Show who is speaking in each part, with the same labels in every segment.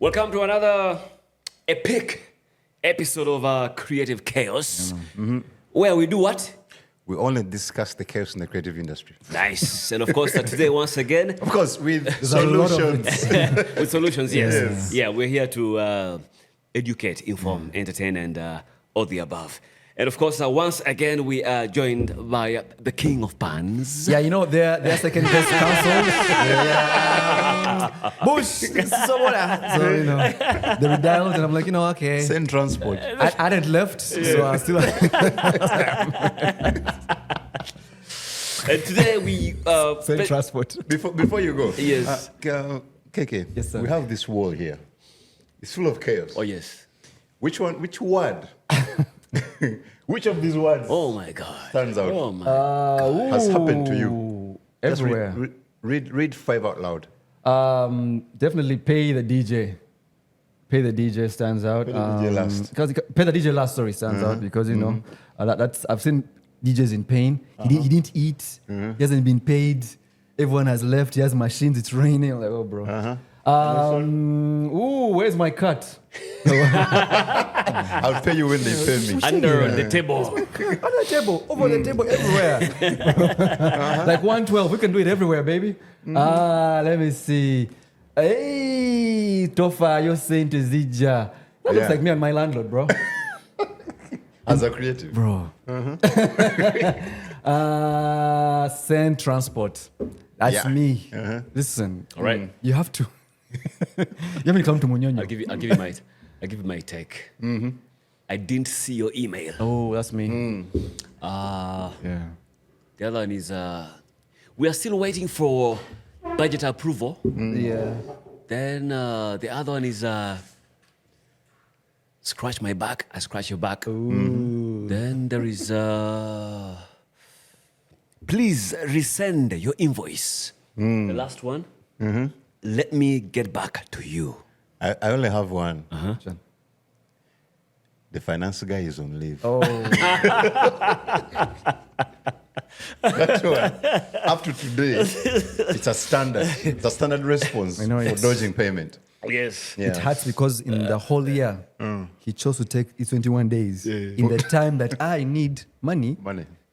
Speaker 1: Welcome to another epic episode of Creative Chaos, where we do what?
Speaker 2: We only discuss the chaos in the creative industry.
Speaker 1: Nice. And of course, today, once again...
Speaker 2: Of course, with solutions.
Speaker 1: With solutions, yes. Yeah, we're here to educate, inform, entertain, and all the above. And of course, once again, we are joined by the king of puns.
Speaker 3: Yeah, you know, they're second best council. Bush, so, you know, they redialed, and I'm like, you know, okay.
Speaker 2: Send transport.
Speaker 3: I hadn't left, so I still...
Speaker 1: And today we...
Speaker 3: Send transport.
Speaker 2: Before you go.
Speaker 1: Yes.
Speaker 2: KK,
Speaker 3: Yes, sir.
Speaker 2: we have this wall here. It's full of chaos.
Speaker 1: Oh, yes.
Speaker 2: Which word? Which of these words
Speaker 1: Oh, my God.
Speaker 2: stands out?
Speaker 1: Oh, my
Speaker 2: Has happened to you? Just
Speaker 3: Everywhere.
Speaker 2: read 5 out loud.
Speaker 3: Definitely pay the DJ. Pay the DJ stands out.
Speaker 2: Pay the DJ last.
Speaker 3: Because pay the DJ last, sorry, stands out because you know that's I've seen DJs in pain. He didn't eat. He hasn't been paid. Everyone has left. He has machines. It's raining. I'm like, oh, bro. Where's my cut?
Speaker 2: I'll pay you when they pay me.
Speaker 1: Under the table.
Speaker 3: Under the table, over the table, everywhere. Like 112, we can do it everywhere, baby. Let me see. Hey, Tofa, you're saying to Zija. That looks like me and my landlord, bro.
Speaker 2: As a creative.
Speaker 3: Bro. Send transport. That's me. Listen.
Speaker 1: All right.
Speaker 3: You have to. You haven't come to Munyonyo.
Speaker 1: I'll give you my take. I didn't see your email.
Speaker 3: Oh, that's me.
Speaker 1: Yeah.
Speaker 3: Yeah.
Speaker 1: The other one is we are still waiting for budget approval.
Speaker 3: Yeah.
Speaker 1: Then the other one is scratch my back, I scratch your back. Then there is please resend your invoice. The last one. Let me get back to you.
Speaker 2: I only have one.
Speaker 3: John.
Speaker 2: The finance guy is on leave.
Speaker 3: Oh.
Speaker 2: That one, up to today, it's a standard response
Speaker 3: I know
Speaker 2: for
Speaker 3: it.
Speaker 2: dodging payment.
Speaker 1: Yes.
Speaker 3: It hurts because in the whole year, he chose to take his 21 days in the time that I need money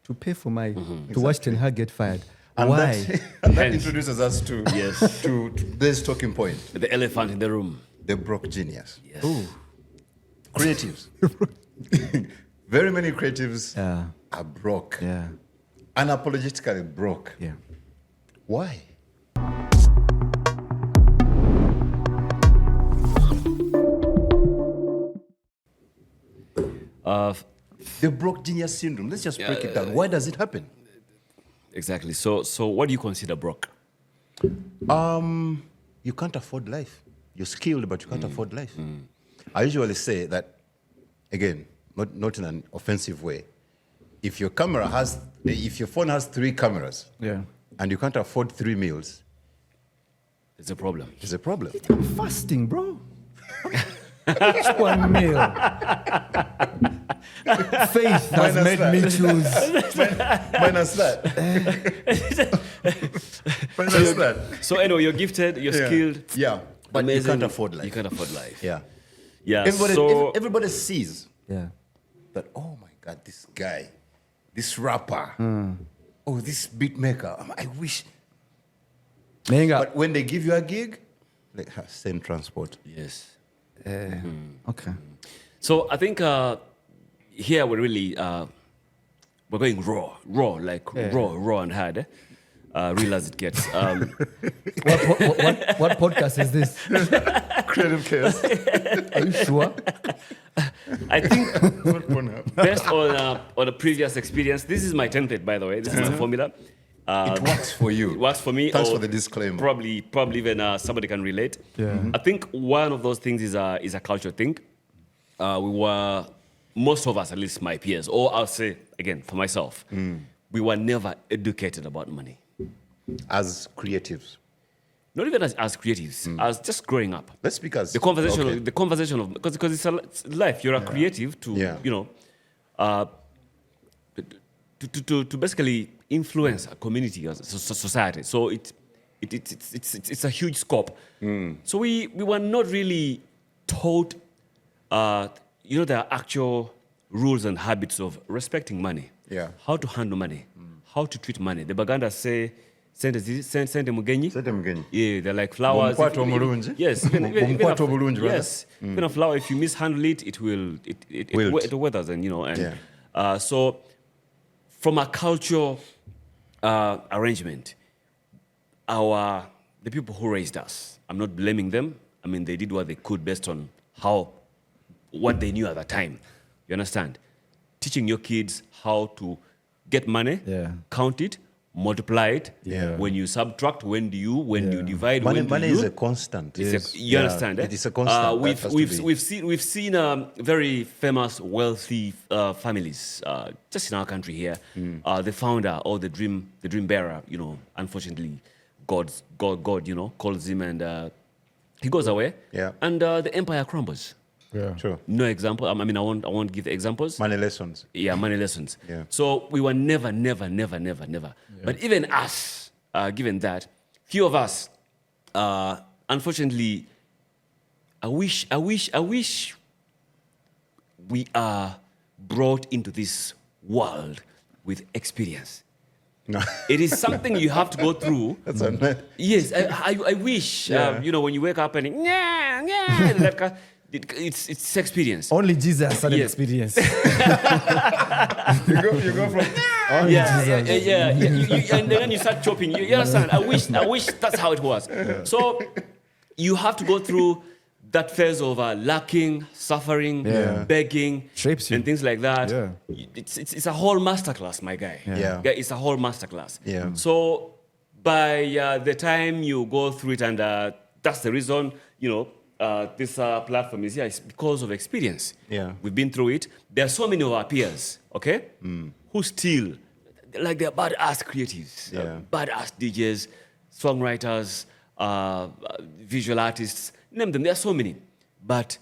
Speaker 3: to pay for my, to watch Tenywa get fired.
Speaker 2: And
Speaker 3: Why?
Speaker 2: that introduces us to
Speaker 1: Yes.
Speaker 2: to today's talking point.
Speaker 1: The elephant in the room.
Speaker 2: The broke genius.
Speaker 1: Yes.
Speaker 2: Creatives. Very many creatives
Speaker 3: Yeah.
Speaker 2: are broke.
Speaker 3: Yeah.
Speaker 2: Unapologetically broke.
Speaker 3: Yeah.
Speaker 2: Why? The broke genius syndrome. Let's just break it down. Why does it happen?
Speaker 1: Exactly. So what do you consider broke?
Speaker 2: You can't afford life. You're skilled, but you can't afford life. I usually say that, again, not in an offensive way. If your phone has 3 cameras,
Speaker 3: Yeah.
Speaker 2: and you can't afford 3 meals,
Speaker 1: It's a problem.
Speaker 2: it's a problem.
Speaker 3: I'm fasting, bro. Just 1 meal. Faith has
Speaker 2: Minus
Speaker 3: made
Speaker 2: that.
Speaker 3: me choose.
Speaker 2: Minus that. Minus that.
Speaker 1: So anyway, you're gifted, you're skilled.
Speaker 2: Yeah, but
Speaker 1: amazing.
Speaker 2: you can't afford life.
Speaker 1: You can't afford life.
Speaker 2: Yeah.
Speaker 1: Yeah.
Speaker 2: Everybody sees
Speaker 3: Yeah.
Speaker 2: that, oh my God, this guy, this rapper, oh, this beat maker, I wish.
Speaker 3: Menga.
Speaker 2: But when they give you a gig, like, send transport.
Speaker 1: Yes.
Speaker 3: Okay.
Speaker 1: So I think here we're really we're going raw, raw and hard. Real as it gets.
Speaker 3: What podcast is this?
Speaker 2: Creative chaos.
Speaker 3: Are you sure?
Speaker 1: I think based on a previous experience, this is my template, by the way. This is the formula.
Speaker 2: It works for you.
Speaker 1: It works for me.
Speaker 2: Thanks
Speaker 1: or
Speaker 2: for the disclaimer.
Speaker 1: Probably even somebody can relate.
Speaker 3: Yeah.
Speaker 1: I think one of those things is a cultural thing. Most of us, at least my peers, or I'll say again for myself, we were never educated about money.
Speaker 2: As creatives.
Speaker 1: Not even as creatives, as just growing up.
Speaker 2: Let's speak as
Speaker 1: The conversation of because it's life. You're a creative to you know to basically influence a community or society. So it it's a huge scope. So we were not really taught, the actual rules and habits of respecting money.
Speaker 2: Yeah.
Speaker 1: How to handle money, how to treat money. The Baganda say, send mugenyi.
Speaker 2: Sente mugenyi.
Speaker 1: Yeah, they're like flowers.
Speaker 2: Bumukwato omulungi.
Speaker 1: Yes.
Speaker 2: Bumukwato obulungi, brother.
Speaker 1: Yes. Even a flower, if you mishandle it, it weathers, and so from a cultural arrangement, the people who raised us, I'm not blaming them. I mean, they did what they could based on what they knew at the time. You understand? Teaching your kids how to get money, count it, multiply it.
Speaker 2: Yeah.
Speaker 1: When you subtract, when you divide,
Speaker 2: money is a constant.
Speaker 1: You understand?
Speaker 2: It is a constant.
Speaker 1: We've seen very famous, wealthy families just in our country here. The founder or the dream bearer, unfortunately, God, calls him and he goes away.
Speaker 2: Yeah.
Speaker 1: And the empire crumbles.
Speaker 3: Yeah.
Speaker 2: True.
Speaker 1: No example. I mean, I won't give examples.
Speaker 2: Money lessons.
Speaker 1: Yeah, money lessons.
Speaker 2: Yeah.
Speaker 1: So we were never.
Speaker 3: Yeah.
Speaker 1: But even us, given that, few of us, unfortunately, I wish we are brought into this world with experience.
Speaker 2: No.
Speaker 1: It is something you have to go through.
Speaker 2: That's a
Speaker 1: Yes, I wish, when you wake up and that kind, it's experience.
Speaker 3: Only Jesus had an
Speaker 1: Yes.
Speaker 3: experience.
Speaker 2: you go from
Speaker 3: Only Jesus.
Speaker 1: Yeah. And then you start chopping. You understand? I wish that's how it was. So you have to go through that phase of lacking, suffering, begging,
Speaker 3: Shapes you.
Speaker 1: and things like that.
Speaker 3: Yeah.
Speaker 1: It's a whole masterclass, my guy.
Speaker 2: Yeah.
Speaker 1: It's a whole masterclass.
Speaker 2: Yeah.
Speaker 1: So by the time you go through it, and that's the reason, this platform is here, it's because of experience.
Speaker 2: Yeah.
Speaker 1: We've been through it. There are so many of our peers, okay, who still, like they're badass creatives, badass DJs, songwriters, visual artists, name them, there are so many. But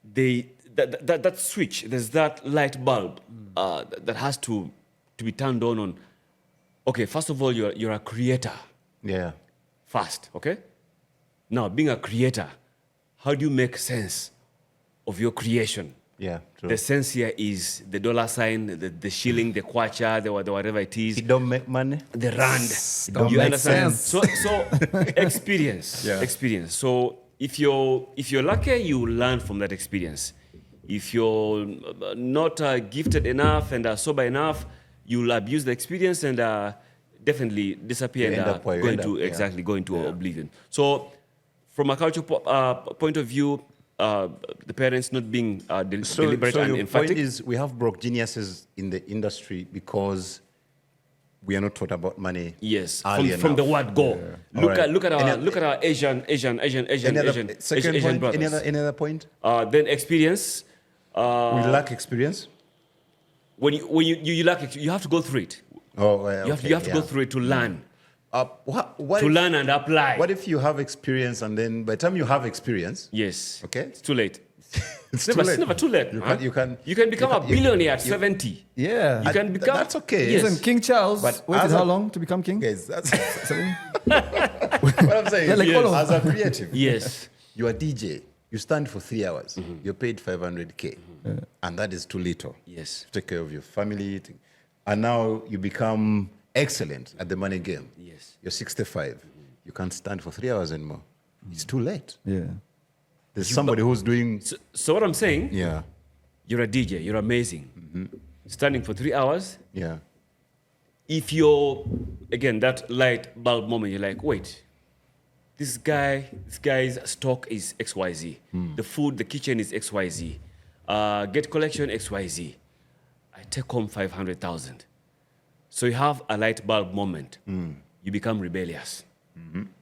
Speaker 1: that switch, there's that light bulb that has to be turned on. Okay, first of all, you're a creator.
Speaker 2: Yeah.
Speaker 1: First, okay? Now, being a creator, how do you make sense of your creation?
Speaker 2: Yeah. True.
Speaker 1: The sense here is the dollar sign, the shilling, the kwacha, the whatever it is.
Speaker 2: It don't make money.
Speaker 1: The rand.
Speaker 3: Don't
Speaker 1: You
Speaker 3: make
Speaker 1: understand?
Speaker 3: sense.
Speaker 1: So experience.
Speaker 2: Yeah.
Speaker 1: Experience. So if you're lucky, you learn from that experience. If you're not gifted enough and sober enough, you'll abuse the experience and definitely disappear and go into oblivion. So from a cultural point of view, the parents not being deliberate and
Speaker 2: your
Speaker 1: emphatic.
Speaker 2: point is we have broke geniuses in the industry because we are not taught about money.
Speaker 1: Yes,
Speaker 2: early
Speaker 1: from the
Speaker 2: enough.
Speaker 1: word go.
Speaker 2: Yeah.
Speaker 1: Look at our Asian
Speaker 2: Second
Speaker 1: Asian
Speaker 2: point,
Speaker 1: brothers.
Speaker 2: any other point?
Speaker 1: Then experience.
Speaker 2: We lack experience.
Speaker 1: When you lack it, you have to go through it.
Speaker 2: Oh,
Speaker 1: You have to go through it to learn.
Speaker 2: What
Speaker 1: Learn and apply.
Speaker 2: What if you have experience and then by the time you have experience,
Speaker 1: Yes.
Speaker 2: Okay.
Speaker 1: It's too late.
Speaker 2: it's
Speaker 1: It's never too late.
Speaker 2: You can
Speaker 1: become a billionaire at 70.
Speaker 3: Yeah.
Speaker 1: You can become.
Speaker 2: that's okay.
Speaker 1: Yes.
Speaker 3: Isn't King Charles
Speaker 2: But
Speaker 3: waited
Speaker 2: as
Speaker 3: how
Speaker 2: a-
Speaker 3: long to become king?
Speaker 2: Guys, that's what I'm saying.
Speaker 3: Yeah, like all of-
Speaker 2: As a creative,
Speaker 1: Yes.
Speaker 2: you are DJ. You stand for 3 hours. You're paid 500K, and that is too little.
Speaker 1: Yes.
Speaker 2: To take care of your family, and now you become excellent at the money game.
Speaker 1: Yes.
Speaker 2: You're 65. You can't stand for 3 hours anymore. It's too late.
Speaker 3: Yeah.
Speaker 2: There's somebody who's doing.
Speaker 1: So what I'm saying,
Speaker 2: Yeah.
Speaker 1: you're a DJ. You're amazing. Standing for 3 hours.
Speaker 2: Yeah.
Speaker 1: If you're, again, that light bulb moment, you're like, wait, this guy's stock is XYZ. The food, the kitchen is XYZ. Get collection XYZ. I take home 500,000. So you have a light bulb moment. You become rebellious.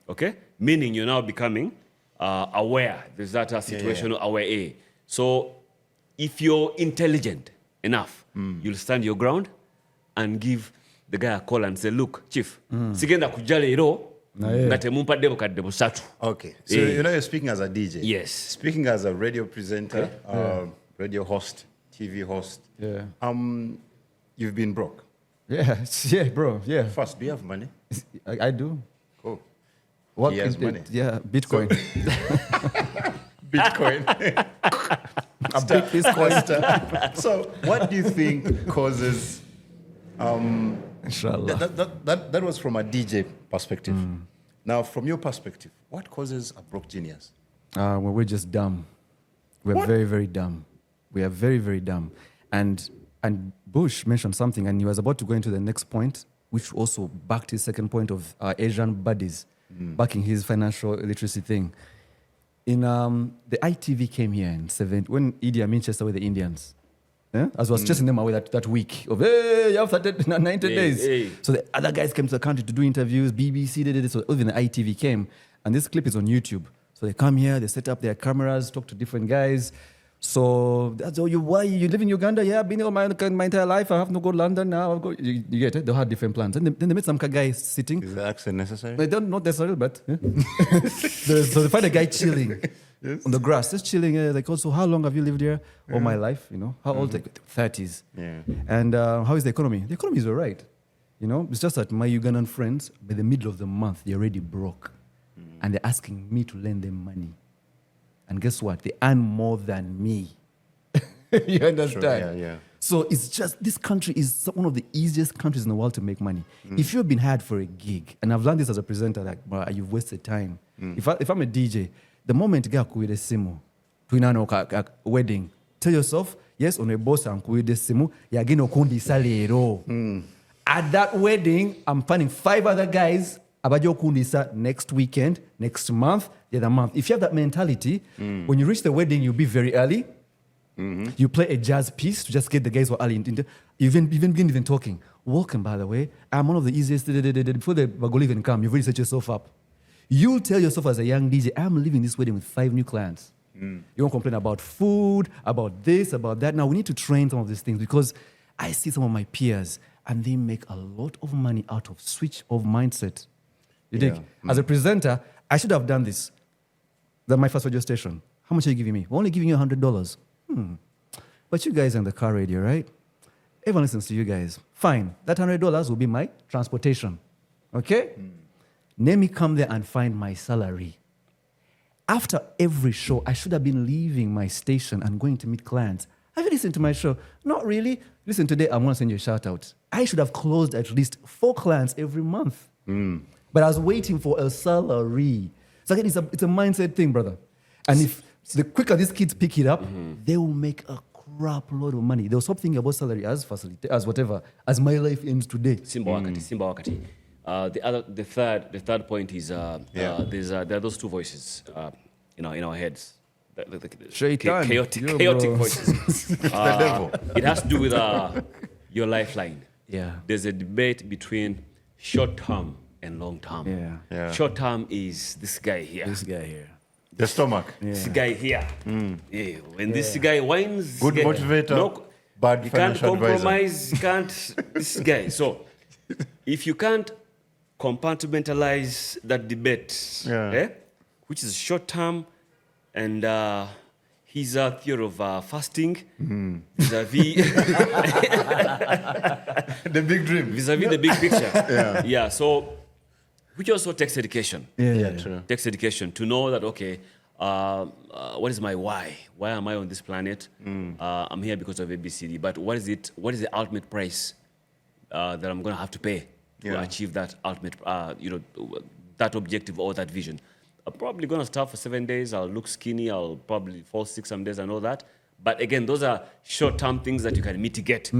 Speaker 1: Okay? Meaning you're now becoming aware. There's that situational aware. So if you're intelligent enough, you'll stand your ground and give the guy a call and say, look, chief, sigenda kujja leero nga temumpadde bukadde busatu.
Speaker 2: Okay. So you're speaking as a DJ.
Speaker 1: Yes.
Speaker 2: Speaking as a radio presenter, radio host, TV host.
Speaker 3: Yeah.
Speaker 2: You've been broke.
Speaker 3: Yeah. Yeah, bro. Yeah.
Speaker 2: First, do you have money?
Speaker 3: I do.
Speaker 2: Cool.
Speaker 3: What
Speaker 2: he has
Speaker 3: is
Speaker 2: money.
Speaker 3: it? Yeah, Bitcoin.
Speaker 2: Bitcoin.
Speaker 3: A big Bitcoin.
Speaker 2: So, what do you think causes?
Speaker 3: Inshallah.
Speaker 2: That was from a DJ perspective. Now, from your perspective, what causes a broke genius?
Speaker 3: Well, we're just dumb. We're
Speaker 2: What?
Speaker 3: very, very dumb. We are very, very dumb. And Bush mentioned something, and he was about to go into the next point, which also backed his second point of Asian buddies, backing his financial literacy thing. In the ITV came here in when Idi Amin chased away the Indians. Yeah? As I was chasing them away that week of, hey, you have 90 days.
Speaker 1: Hey.
Speaker 3: So the other guys came to the country to do interviews, BBC did it, so even the ITV came. And this clip is on YouTube. So they come here, they set up their cameras, talk to different guys. So that's all why you live in Uganda? Yeah, I've been here my entire life. I have to go to London now. You get it? They had different plans. And then they met some guy sitting.
Speaker 2: Is the accent necessary?
Speaker 3: They don't, not necessarily, but yeah. So they find a guy chilling on the grass, just chilling. Like, also, how long have you lived here? All my life, you know. How old? Like 30s.
Speaker 2: Yeah.
Speaker 3: And how is the economy? The economy is all right. You know, it's just that my Ugandan friends, by the middle of the month, they're already broke. And they're asking me to lend them money. And guess what? They earn more than me. You understand?
Speaker 2: Sure, yeah.
Speaker 3: So it's just, this country is one of the easiest countries in the world to make money. If you've been hired for a gig, and I've learned this as a presenter, like, you've wasted time. If I'm a DJ, the moment you get with a simu, to a wedding, tell yourself, yes, on a boss, I'm with the simu, you're getting okundi salero. At that wedding, I'm finding 5 other guys, abajo kundisa next weekend, next month, the other month. If you have that mentality, when you reach the wedding, you'll be very early. You play a jazz piece to just get the guys who are early. You even begin talking. Welcome, by the way. I'm one of the easiest. Before the Bagoli even come, you've already set yourself up. You'll tell yourself as a young DJ, I'm leaving this wedding with 5 new clients. You won't complain about food, about this, about that. Now, we need to train some of these things because I see some of my peers and they make a lot of money out of switch of mindset. You dig? As a presenter, I should have done this. That's my first radio station. How much are you giving me? We're only giving you $100. But you guys are on the car radio, right? Everyone listens to you guys. Fine. That $100 will be my transportation. Okay? Let me come there and find my salary. After every show, I should have been leaving my station and going to meet clients. Have you listened to my show? Not really. Listen, today I'm going to send you a shout out. I should have closed at least 4 clients every month. But I was waiting for a salary. So again, it's a mindset thing, brother. And if the quicker these kids pick it up, they will make a crap load of money. They'll stop thinking about salary as facility, as whatever, as my life ends today.
Speaker 1: Simba wakati. The third point is there are those 2 voices in our heads.
Speaker 3: Shaitan.
Speaker 1: Chaotic voices.
Speaker 2: The devil.
Speaker 1: It has to do with your lifeline.
Speaker 3: Yeah.
Speaker 1: There's a debate between short term and long term.
Speaker 2: Yeah.
Speaker 1: Short term is this guy here.
Speaker 3: This guy here.
Speaker 2: The stomach.
Speaker 1: This guy here. Yeah. When this guy whines,
Speaker 2: Good motivator, bad
Speaker 1: you can't
Speaker 2: financial advisor.
Speaker 1: compromise. You can't. This guy. So, if you can't compartmentalize that debate, which is short term, and his theory of fasting vis-a-vis
Speaker 2: The big dream.
Speaker 1: vis-a-vis the big picture. Yeah. So, which also takes education.
Speaker 3: Yeah,
Speaker 2: true.
Speaker 1: Takes education to know that, okay, what is my why? Why am I on this planet? I'm here because of ABCD. But what is it? What is the ultimate price that I'm going to have to pay to achieve that ultimate, that objective or that vision? I'm probably going to start for 7 days. I'll look skinny. I'll probably fall sick some days and all that. But again, those are short-term things that you can mitigate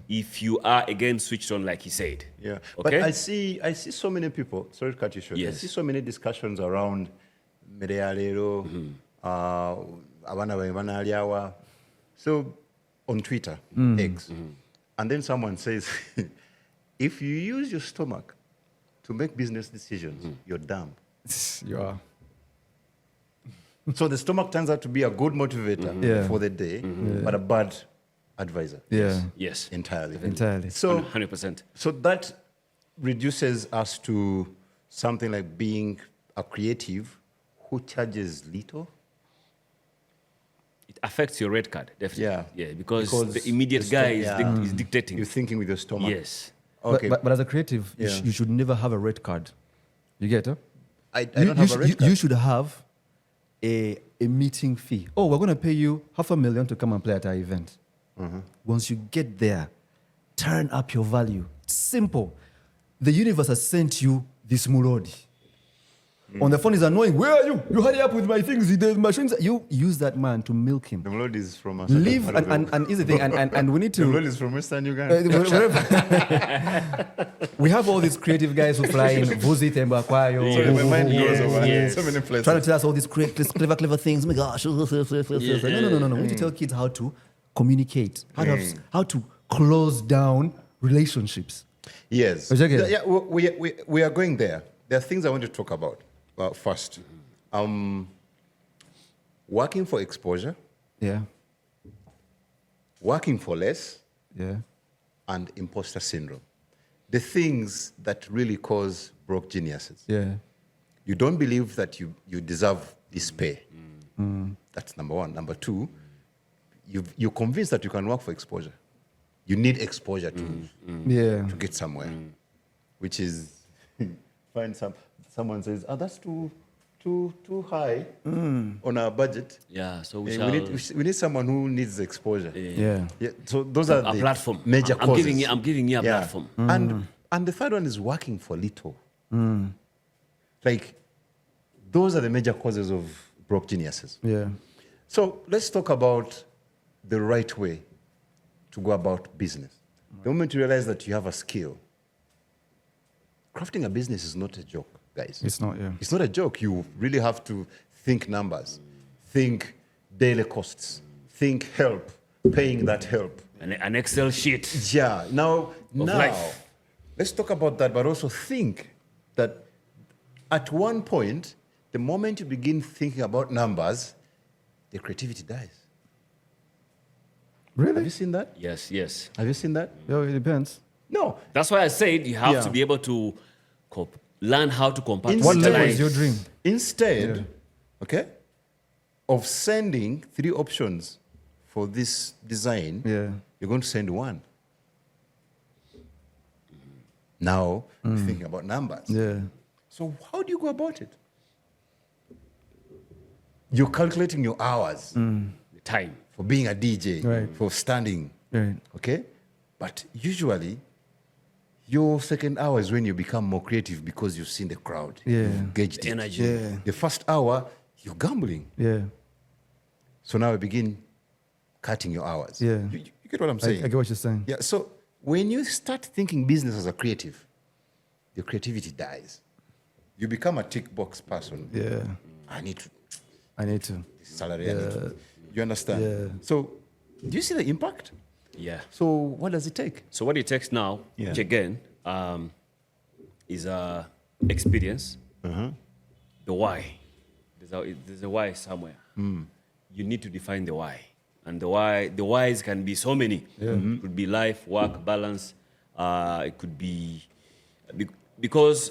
Speaker 1: if you are, again, switched on, like he said.
Speaker 2: Yeah.
Speaker 1: Okay?
Speaker 2: But I see so many people, sorry to cut you short,
Speaker 1: Yes.
Speaker 2: I see so many discussions around Medealero, Abana Banaliawa. So on Twitter, X. And then someone says, if you use your stomach to make business decisions, you're dumb.
Speaker 3: You are.
Speaker 2: So the stomach turns out to be a good motivator for the day, but a bad advisor.
Speaker 3: Yeah.
Speaker 1: Yes.
Speaker 3: Entirely.
Speaker 2: So
Speaker 1: 100%.
Speaker 2: So that reduces us to something like being a creative who charges little.
Speaker 1: It affects your red card, definitely.
Speaker 2: Yeah.
Speaker 1: Because the immediate guy is dictating.
Speaker 2: You're thinking with your stomach.
Speaker 1: Yes.
Speaker 2: Okay.
Speaker 3: But as a creative,
Speaker 2: Yeah.
Speaker 3: you should never have a red card. You get it?
Speaker 2: I don't have a red card.
Speaker 3: You should have a meeting fee. Oh, we're going to pay you $500,000 to come and play at our event. Once you get there, turn up your value. It's simple. The universe has sent you this mulodi. On the phone is annoying. Where are you? You hurry up with my things. The machines. You use that man to milk him.
Speaker 2: The melody is from a
Speaker 3: Live and is the thing. And we need to.
Speaker 2: The melody is from Western Uganda.
Speaker 3: We have all these creative guys who fly in. Vuzi Temba Kwayo.
Speaker 2: Sorry, my mind goes over.
Speaker 1: Yes.
Speaker 2: So many places.
Speaker 3: Trying to tell us all these clever things. Oh my gosh. No. We need to tell kids how to communicate, how to close down relationships.
Speaker 2: Yes.
Speaker 3: Okay.
Speaker 2: Yeah, we are going there. There are things I want to talk about first. Working for exposure,
Speaker 3: Yeah.
Speaker 2: working for less,
Speaker 3: Yeah.
Speaker 2: and imposter syndrome. The things that really cause broke geniuses.
Speaker 3: Yeah.
Speaker 2: You don't believe that you deserve this pay. That's number one. Number two, you're convinced that you can work for exposure. You need exposure to get somewhere, which is find someone says, "Oh, that's too high on our budget."
Speaker 1: Yeah, so
Speaker 2: we need someone who needs exposure.
Speaker 3: Yeah.
Speaker 2: Yeah, so those are
Speaker 1: a
Speaker 2: the
Speaker 1: platform.
Speaker 2: major
Speaker 1: I'm
Speaker 2: causes.
Speaker 1: giving you a platform.
Speaker 2: And the third one is working for little. Like, those are the major causes of broke geniuses.
Speaker 3: Yeah.
Speaker 2: So let's talk about the right way to go about business. The moment you realize that you have a skill, crafting a business is not a joke, guys.
Speaker 3: It's not, yeah.
Speaker 2: It's not a joke. You really have to think numbers, think daily costs, think help, paying that help.
Speaker 1: An Excel sheet.
Speaker 2: Yeah. Now,
Speaker 1: life.
Speaker 2: let's talk about that, but also think that at one point, the moment you begin thinking about numbers, the creativity dies.
Speaker 3: Really?
Speaker 2: Have you seen that?
Speaker 1: Yes.
Speaker 2: Have you seen that?
Speaker 3: Yo, it depends.
Speaker 2: No.
Speaker 1: That's why I said you have to be able to learn how to compartmentalize.
Speaker 3: What level is your dream?
Speaker 2: Instead, okay, of sending 3 options for this design, you're going to send 1. Now, you're thinking about numbers.
Speaker 3: Yeah.
Speaker 2: So how do you go about it? You're calculating your hours
Speaker 1: The time.
Speaker 2: for being a DJ,
Speaker 3: Right.
Speaker 2: for standing,
Speaker 3: Right.
Speaker 2: okay? But usually, your second hour is when you become more creative because you've seen the crowd.
Speaker 3: Yeah.
Speaker 2: You've gauged
Speaker 1: The
Speaker 2: it.
Speaker 1: energy.
Speaker 3: Yeah.
Speaker 2: The first hour, you're gambling.
Speaker 3: Yeah.
Speaker 2: So now you begin cutting your hours.
Speaker 3: Yeah.
Speaker 2: You get what I'm saying?
Speaker 3: I get what you're saying.
Speaker 2: Yeah, so when you start thinking business as a creative, your creativity dies. You become a tick box person.
Speaker 3: Yeah.
Speaker 2: I need to, this salary, I need to. You understand?
Speaker 3: Yeah.
Speaker 2: So do you see the impact?
Speaker 1: Yeah.
Speaker 2: So what does it take?
Speaker 1: So what it takes now, which again is experience, the why. There's a why somewhere. You need to define the why, and the whys can be so many. It could be life, work, balance. It could be because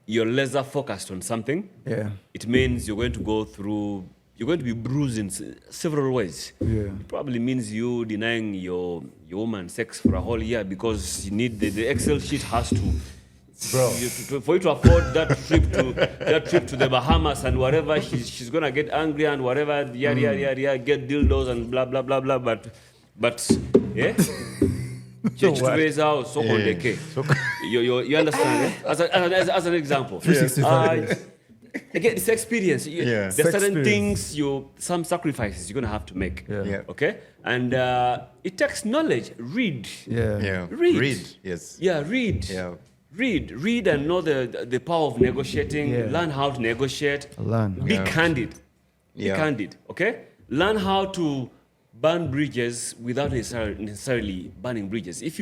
Speaker 1: you're laser focused on something.
Speaker 3: Yeah.
Speaker 1: It means you're going to be bruised in several ways.
Speaker 3: Yeah.
Speaker 1: It probably means you denying your woman sex for a whole year because you need the Excel sheet has to,
Speaker 2: Bro.
Speaker 1: for you to afford that trip to the Bahamas and whatever. She's gonna get angry and whatever. Yeah, get dildos and blah blah blah blah. But yeah. Change to raise house, so on the cake. You understand? As an example.
Speaker 3: 365.
Speaker 1: Again, it's experience. There's certain
Speaker 3: experience.
Speaker 1: things, some sacrifices you're going to have to make.
Speaker 3: Yeah.
Speaker 1: Okay? And it takes knowledge. Read.
Speaker 3: Yeah.
Speaker 1: Read.
Speaker 2: Yes.
Speaker 1: Yeah, read.
Speaker 2: Yeah.
Speaker 1: Read and know the power of negotiating.
Speaker 3: Yeah.
Speaker 1: Learn how to negotiate.
Speaker 3: Learn.
Speaker 1: Be candid. Be
Speaker 2: Yeah.
Speaker 1: candid. Okay? Learn how to burn bridges without necessarily burning bridges. If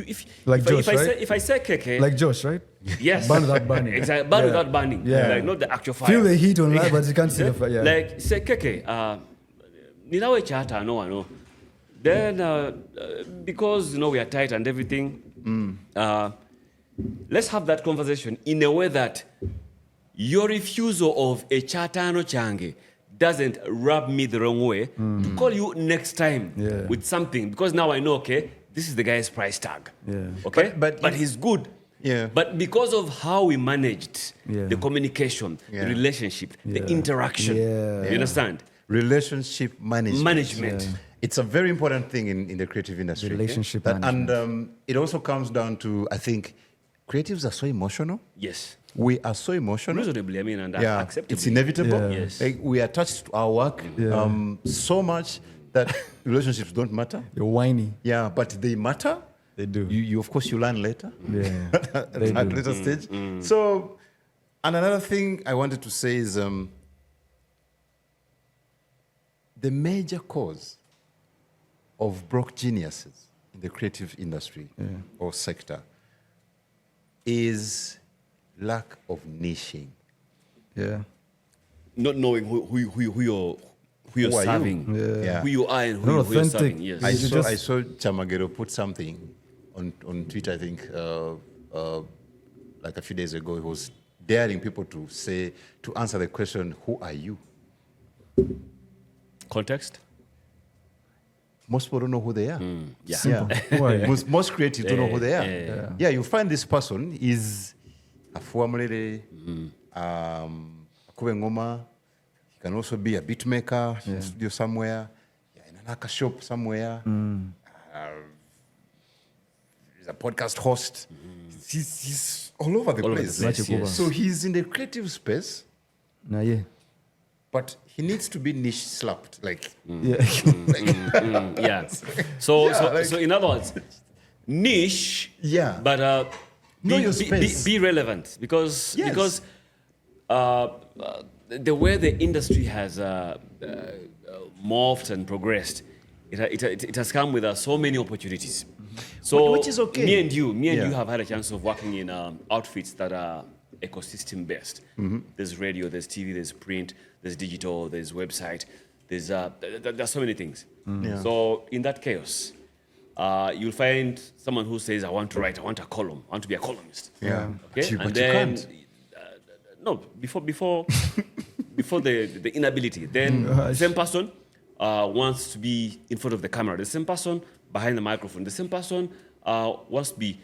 Speaker 1: I say keke,
Speaker 3: Like Josh, right?
Speaker 1: yes,
Speaker 3: Burn without burning.
Speaker 1: Exactly, burn without burning.
Speaker 3: Yeah.
Speaker 1: Like not the actual fire.
Speaker 3: Feel the heat on life, but you can't see the fire. Yeah.
Speaker 1: Like say keke, ninawe chata no. Then because we are tight and everything, let's have that conversation in a way that your refusal of a chatano change doesn't rub me the wrong way to call you next time with something, because now I know, okay, this is the guy's price tag.
Speaker 3: Yeah.
Speaker 1: Okay,
Speaker 2: But
Speaker 1: but he's good.
Speaker 2: Yeah.
Speaker 1: But because of how we managed
Speaker 3: Yeah.
Speaker 1: the communication,
Speaker 2: Yeah.
Speaker 1: the relationship, the
Speaker 3: Yeah.
Speaker 1: interaction,
Speaker 3: Yeah.
Speaker 1: you understand?
Speaker 2: Relationship management.
Speaker 1: Management.
Speaker 2: It's a very important thing in the creative industry.
Speaker 3: Relationship
Speaker 2: That-
Speaker 3: management.
Speaker 2: And it also comes down to, I think, creatives are so emotional.
Speaker 1: Yes.
Speaker 2: We are so emotional.
Speaker 1: Reasonably, I mean, and
Speaker 2: Yeah,
Speaker 1: acceptably.
Speaker 2: it's inevitable.
Speaker 3: Yeah.
Speaker 1: Yes.
Speaker 2: Like, we are attached to our work so much that relationships don't matter.
Speaker 3: You're whiny.
Speaker 2: Yeah, but they matter.
Speaker 3: They do.
Speaker 2: You of course, you learn later.
Speaker 3: Yeah.
Speaker 2: At
Speaker 3: They
Speaker 2: a
Speaker 3: do.
Speaker 2: later stage. So, and another thing I wanted to say is the major cause of broke geniuses in the creative industry or sector is lack of niching.
Speaker 3: Yeah.
Speaker 1: Not knowing who you're
Speaker 2: Who are you?
Speaker 1: serving,
Speaker 2: Yeah.
Speaker 1: who you are and
Speaker 3: Not
Speaker 1: who you're
Speaker 3: authentic.
Speaker 1: serving. Yes.
Speaker 2: I
Speaker 3: You
Speaker 2: saw,
Speaker 3: just-
Speaker 2: I saw Chamagero put something on Twitter, I think, like a few days ago. He was daring people to answer the question, who are you?
Speaker 1: Context?
Speaker 2: Most people don't know who they are.
Speaker 1: Yeah.
Speaker 3: Simple. Who are you?
Speaker 2: Most creatives don't know who they are.
Speaker 1: Yeah.
Speaker 2: Yeah, you find this person is a fuamulele, a ngoma. He can also be a beat maker in a studio somewhere, in an aka shop somewhere. He's a podcast host. He's all over the
Speaker 1: All over
Speaker 2: place.
Speaker 1: the place, yes.
Speaker 2: So he's in the creative space,
Speaker 3: Nah, yeah.
Speaker 2: but he needs to be niche slapped. Like,
Speaker 3: Yeah.
Speaker 1: Yeah. So,
Speaker 2: Yeah, like-
Speaker 1: so in other words, niche.
Speaker 2: Yeah.
Speaker 1: But
Speaker 2: Know your space.
Speaker 1: be relevant because
Speaker 2: Yes.
Speaker 1: because the way the industry has morphed and progressed, it has come with so many opportunities. So
Speaker 2: Which is okay.
Speaker 1: Me and you
Speaker 2: Yeah.
Speaker 1: have had a chance of working in outfits that are ecosystem based. There's radio, there's TV, there's print, there's digital, there's website, there's so many things.
Speaker 2: Yeah.
Speaker 1: So in that chaos, you'll find someone who says, I want a column, I want to be a columnist.
Speaker 2: Yeah.
Speaker 1: Okay,
Speaker 2: But
Speaker 1: and
Speaker 2: you
Speaker 1: then
Speaker 2: can't.
Speaker 1: no, before the inability, then the same person wants to be in front of the camera. The same person behind the microphone. The same person wants to be.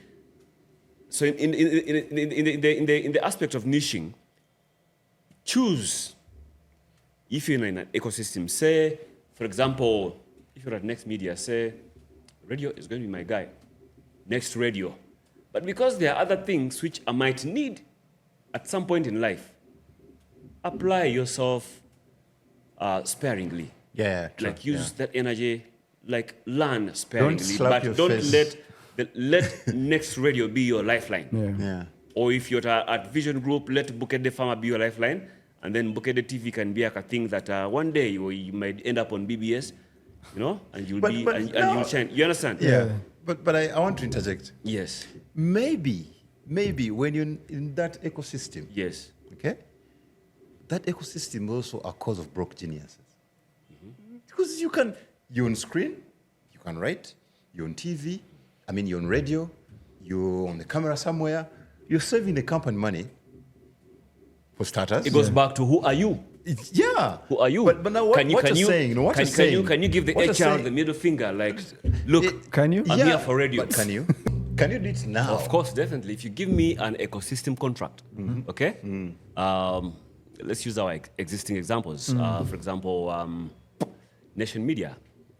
Speaker 1: So in the aspect of niching, choose. If you're in an ecosystem, say, for example, if you're at Next Media, say, radio is going to be my guy. Next radio. But because there are other things which I might need at some point in life, apply yourself sparingly.
Speaker 2: Yeah, true.
Speaker 1: Like use that energy, like learn sparingly,
Speaker 2: slap your
Speaker 1: but don't
Speaker 2: face.
Speaker 1: let Next Radio be your lifeline.
Speaker 3: Yeah.
Speaker 2: Yeah.
Speaker 1: Or if you're at Vision Group, let Bukede Farmer be your lifeline, and then Bukede TV can be like a thing that one day you might end up on BBS, you know, and you'll
Speaker 2: But
Speaker 1: and
Speaker 2: no.
Speaker 1: you'll shine. You understand?
Speaker 2: Yeah. But I want to interject.
Speaker 1: Yes.
Speaker 2: Maybe when you're in that ecosystem,
Speaker 1: Yes.
Speaker 2: okay, that ecosystem also a cause of broke geniuses. Because you're on screen, you can write, you're on TV, you're on radio, you're on the camera somewhere, you're saving the company money, for starters.
Speaker 1: It goes back to who are you?
Speaker 2: Yeah.
Speaker 1: Who are you?
Speaker 2: But now what you're saying,
Speaker 1: can you give the
Speaker 2: what you're
Speaker 1: HR
Speaker 2: saying-
Speaker 1: the middle finger? Like, look,
Speaker 3: Can you?
Speaker 1: I'm here for radio.
Speaker 2: But can you? Can you do it now?
Speaker 1: Of course, definitely. If you give me an ecosystem contract, okay? Let's use our existing examples. For example, Nation Media,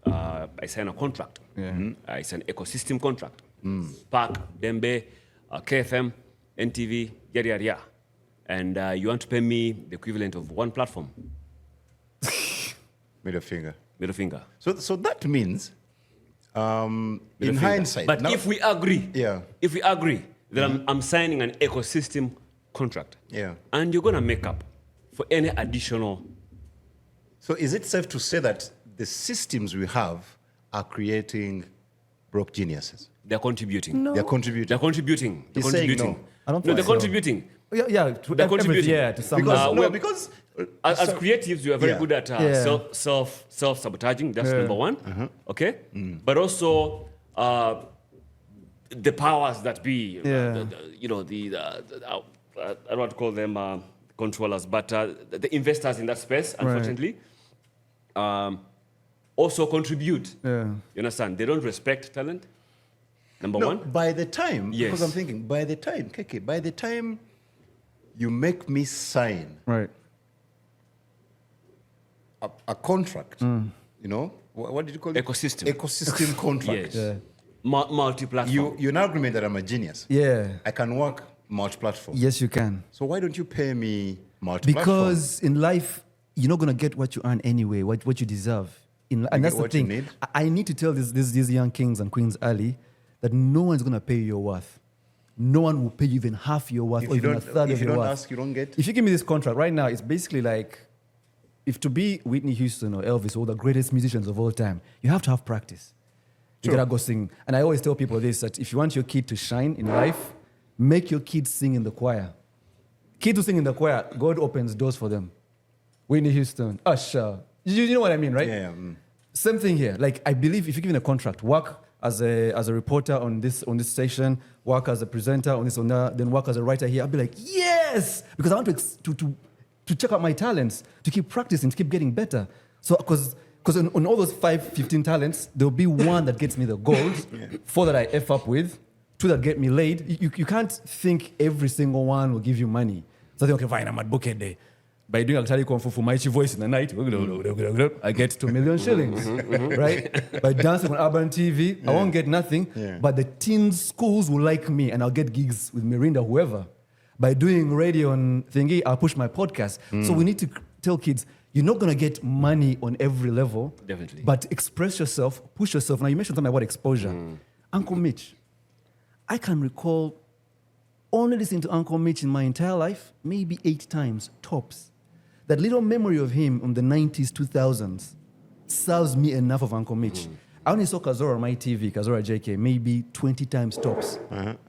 Speaker 1: I sign a contract. It's an ecosystem contract. Spark, Dembe, KFM, NTV, yada. And you want to pay me the equivalent of one platform,
Speaker 2: Middle finger.
Speaker 1: middle finger.
Speaker 2: So that means,
Speaker 1: Middle
Speaker 2: in
Speaker 1: finger.
Speaker 2: hindsight,
Speaker 1: But
Speaker 2: now-
Speaker 1: if we agree,
Speaker 2: Yeah.
Speaker 1: then I'm signing an ecosystem contract.
Speaker 2: Yeah.
Speaker 1: And you're going to make up for any additional.
Speaker 2: So is it safe to say that the systems we have are creating broke geniuses?
Speaker 1: They're contributing.
Speaker 2: They're contributing.
Speaker 1: They're contributing. They're
Speaker 2: He's saying
Speaker 1: contributing.
Speaker 2: no.
Speaker 3: I don't
Speaker 1: No,
Speaker 3: think
Speaker 1: they're
Speaker 3: so.
Speaker 1: contributing.
Speaker 3: Yeah, to
Speaker 1: They're
Speaker 3: everything,
Speaker 1: contributing.
Speaker 3: yeah, to some
Speaker 2: Because,
Speaker 3: level.
Speaker 2: no,
Speaker 1: well,
Speaker 2: because
Speaker 1: As creatives, you are very
Speaker 2: Yeah.
Speaker 1: good at
Speaker 3: Yeah.
Speaker 1: self-sabotaging. That's
Speaker 3: Yeah.
Speaker 1: number one. Okay? But also the powers that be,
Speaker 3: Yeah.
Speaker 1: I don't want to call them controllers, but the investors in that space, unfortunately, also contribute.
Speaker 3: Yeah.
Speaker 1: You understand? They don't respect talent. Number
Speaker 2: No,
Speaker 1: one?
Speaker 2: by the time,
Speaker 1: Yes.
Speaker 2: because I'm thinking, by the time, KK, by the time you make me sign
Speaker 3: Right.
Speaker 2: a contract, you know, what did you call it?
Speaker 1: Ecosystem.
Speaker 2: Ecosystem contract.
Speaker 1: Yes.
Speaker 3: Yeah.
Speaker 1: Multi-platform.
Speaker 2: You're now agreeing that I'm a genius.
Speaker 3: Yeah.
Speaker 2: I can work multi-platform.
Speaker 3: Yes, you can.
Speaker 2: So why don't you pay me multi-platform?
Speaker 3: Because in life, you're not gonna get what you earn anyway, what you deserve. And
Speaker 2: You
Speaker 3: that's
Speaker 2: get
Speaker 3: the
Speaker 2: what you
Speaker 3: thing.
Speaker 2: need?
Speaker 3: I need to tell these young kings and queens early that no one's gonna pay you your worth. No one will pay you even half your worth
Speaker 2: If
Speaker 3: or
Speaker 2: you
Speaker 3: even a
Speaker 2: don't,
Speaker 3: third
Speaker 2: if
Speaker 3: of
Speaker 2: you
Speaker 3: your
Speaker 2: don't
Speaker 3: worth.
Speaker 2: ask, you don't get.
Speaker 3: If you give me this contract right now, it's basically like if to be Whitney Houston or Elvis or the greatest musicians of all time, you have to have practice. You
Speaker 2: Sure.
Speaker 3: gotta go sing. And I always tell people this, that if you want your kid to shine in life, make your kids sing in the choir. Kids who sing in the choir, God opens doors for them. Whitney Houston, Usher. You know what I mean, right?
Speaker 2: Yeah.
Speaker 3: Same thing here. Like I believe if you're given a contract, work as a reporter on this station, work as a presenter on this, on that, then work as a writer here. I'll be like, yes, because I want to check out my talents, to keep practicing, to keep getting better. So because on all those 15 talents, there'll be one that gets me the gold, 4 that I F up with, 2 that get me laid. You can't think every single one will give you money. So I think, okay, fine, I'm at Bouquet Day. By doing Actually Kung Fu for my voice in the night, I get 2 million shillings, right? By dancing on urban TV, I won't get nothing, but the teen schools will like me and I'll get gigs with Mirinda, whoever. By doing radio on thingy, I'll push my podcast. So we need to tell kids, you're not gonna get money on every level.
Speaker 1: Definitely.
Speaker 3: But express yourself, push yourself. Now you mentioned something about exposure. Uncle Mitch, I can recall only listening to Uncle Mitch in my entire life, maybe 8 times, tops. That little memory of him in the 90s, 2000s serves me enough of Uncle Mitch. I only saw Kazora on my TV, Kazora JK, maybe 20 times tops.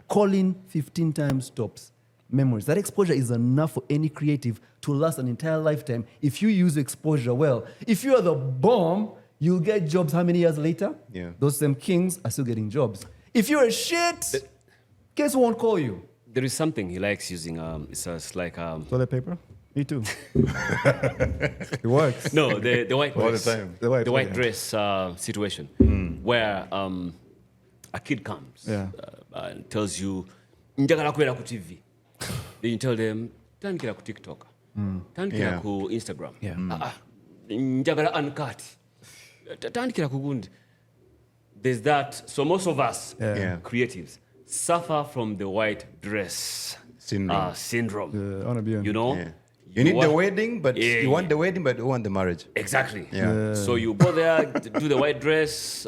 Speaker 3: Colin, 15 times tops. Memories. That exposure is enough for any creative to last an entire lifetime if you use exposure well. If you are the bomb, you'll get jobs how many years later?
Speaker 2: Yeah.
Speaker 3: Those same kings are still getting jobs. If you're a shit, guess who won't call you?
Speaker 1: There is something he likes using. It's like
Speaker 3: Toilet paper? Me too. It works.
Speaker 1: no, the white
Speaker 2: All the
Speaker 1: dress.
Speaker 2: time.
Speaker 3: The white
Speaker 1: dress situation where a kid comes and tells you, njagala kwera ku TV. Then you tell them, tandikira ku TikTok, tandikira ku Instagram, njagala uncut, tandikira ku gundi. There's that. So most of us creatives suffer from the white dress syndrome.
Speaker 3: I want to be on.
Speaker 1: You know.
Speaker 2: Yeah. You need the wedding, but you want the wedding, but you want the marriage.
Speaker 1: Exactly.
Speaker 2: Yeah.
Speaker 1: So you go there, do the white dress,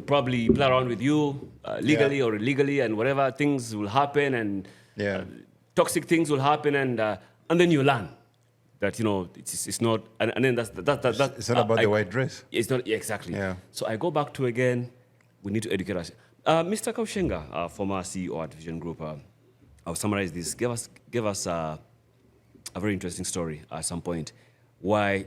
Speaker 1: probably play around with you legally or illegally, and whatever things will happen, and toxic things will happen, and then you learn that it's not, and then that's
Speaker 2: It's not about the white dress.
Speaker 1: It's not exactly.
Speaker 2: Yeah.
Speaker 1: So I go back to again. We need to educate us. Mr. Kabushenga, former CEO at Vision Group, I'll summarize this. Give us a very interesting story at some point. Why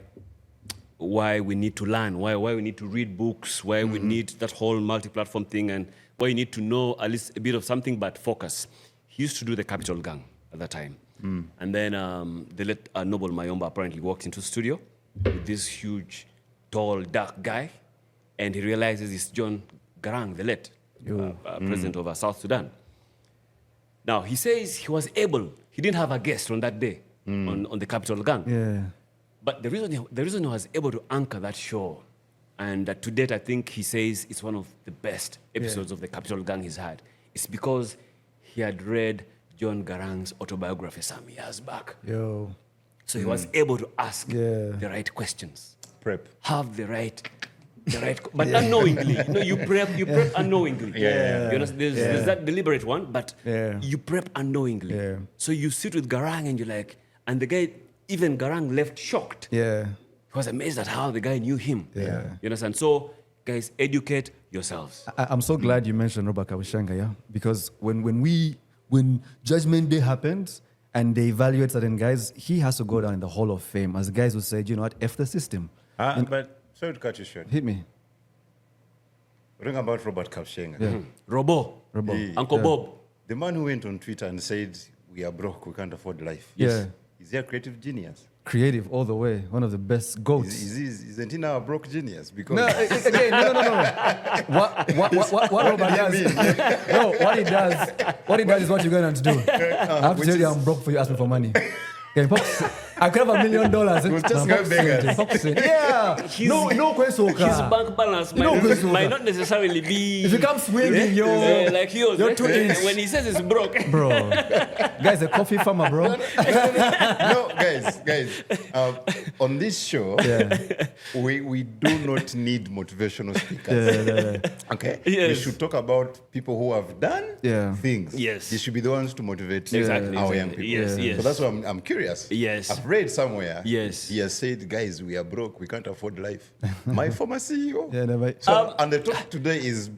Speaker 1: we need to learn, why we need to read books, why we need that whole multi-platform thing, and why you need to know at least a bit of something, but focus. He used to do the Capital Gang at that time. And then the late Noble Mayomba apparently walked into the studio with this huge, tall, dark guy, and he realizes it's John Garang, the late president of South Sudan. Now, he says he was able, he didn't have a guest on that day on the Capital Gang.
Speaker 3: Yeah.
Speaker 1: But the reason he was able to anchor that show, and to date, I think he says it's one of the best episodes of the Capital Gang he's had, is because he had read John Garang's autobiography some years back. So he was able to ask the right questions.
Speaker 2: Prep.
Speaker 1: Have the right, but unknowingly. You prep unknowingly. You know, there's that deliberate one, but you prep unknowingly. So you sit with Garang and you're like, and the guy, even Garang left shocked. He was amazed at how the guy knew him. You understand? So, guys, educate yourselves.
Speaker 3: I'm so glad you mentioned Robert Kabushenga, because when Judgment Day happened and they evaluate certain guys, he has to go down in the Hall of Fame as the guys who said, you know what, F the system.
Speaker 2: But sorry to cut you short.
Speaker 3: Hit me.
Speaker 2: Ring about Robert Kabushenga.
Speaker 1: Robo.
Speaker 3: Robo.
Speaker 1: Uncle Bob.
Speaker 2: The man who went on Twitter and said, we are broke, we can't afford life.
Speaker 3: Yeah.
Speaker 2: Is he a creative genius?
Speaker 3: Creative all the way. One of the best goats.
Speaker 2: Isn't he now a broke genius? Because
Speaker 3: No, again, no. What Robert does? No, what he does is what you're going to do. I have to tell you, I'm broke for you. Ask me for money. Okay, I could have $1 million.
Speaker 2: We'll just go beggars.
Speaker 3: Yeah. No question.
Speaker 1: His bank balance might not necessarily be.
Speaker 3: If you come swinging,
Speaker 1: like yours.
Speaker 3: you're 2 inch.
Speaker 1: When he says it's broke.
Speaker 3: Bro, guy's a coffee farmer, bro.
Speaker 2: No, guys. On this show, we do not need motivational speakers. Okay?
Speaker 1: Yes.
Speaker 2: We should talk about people who have done things.
Speaker 1: Yes.
Speaker 2: They should be the ones to motivate our young people.
Speaker 1: Yes.
Speaker 2: So that's why I'm curious.
Speaker 1: Yes.
Speaker 2: I've read somewhere.
Speaker 1: Yes.
Speaker 2: He has said, guys, we are broke. We can't afford life. My former CEO.
Speaker 3: Yeah,
Speaker 2: and the topic today is,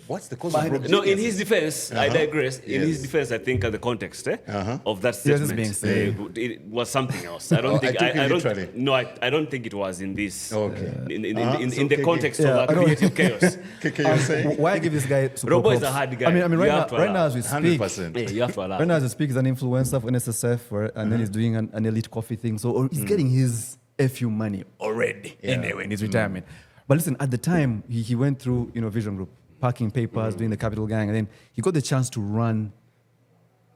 Speaker 2: what's the cause of broke?
Speaker 1: No, in his defense, I digress. In his defense, I think the context of that statement it was something else. I don't think. I don't think it was in this.
Speaker 2: Okay.
Speaker 1: In the context of that creative chaos.
Speaker 2: You're saying?
Speaker 3: Why I give this guy super
Speaker 1: Robo is
Speaker 3: props?
Speaker 1: a hard guy.
Speaker 3: I mean, right now as we speak,
Speaker 2: 100%.
Speaker 1: You have to allow.
Speaker 3: right now as we speak, he's an influencer for NSSF, and then he's doing an elite coffee thing. So he's getting his FU money already anyway in his retirement. But listen, at the time, he went through Vision Group, packing papers, doing the Capital Gang, and then he got the chance to run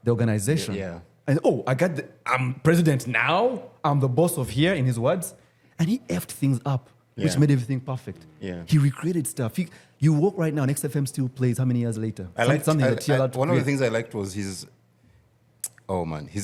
Speaker 3: the organization.
Speaker 2: Yeah.
Speaker 3: And I'm president now. I'm the boss of here, in his words. And he effed things up, which made everything perfect.
Speaker 2: Yeah.
Speaker 3: He recreated stuff. You walk right now, Next FM still plays how many years later? Something that TLR
Speaker 2: one of the things I liked was his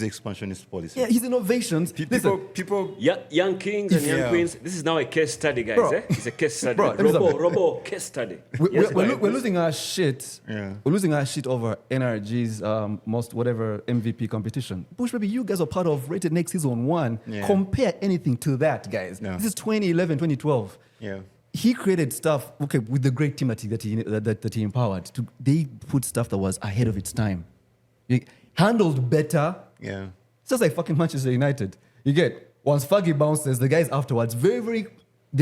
Speaker 2: expansionist policy.
Speaker 3: Yeah, his innovations.
Speaker 2: People
Speaker 1: Young kings and young queens. This is now a case study, guys.
Speaker 3: Bro.
Speaker 1: It's a case study.
Speaker 3: Bro,
Speaker 1: Robo case study.
Speaker 3: We're losing our shit.
Speaker 2: Yeah.
Speaker 3: We're losing our shit over NRG's most whatever MVP competition. Bush, baby, you guys are part of Rated Next Season 1.
Speaker 2: Yeah.
Speaker 3: Compare anything to that, guys.
Speaker 2: No.
Speaker 3: This is 2011, 2012.
Speaker 2: Yeah.
Speaker 3: He created stuff, with the great team that he empowered. They put stuff that was ahead of its time. Handled better.
Speaker 2: Yeah.
Speaker 3: It's just like fucking Manchester United. You get, once Fergie bounces, the guys afterwards, they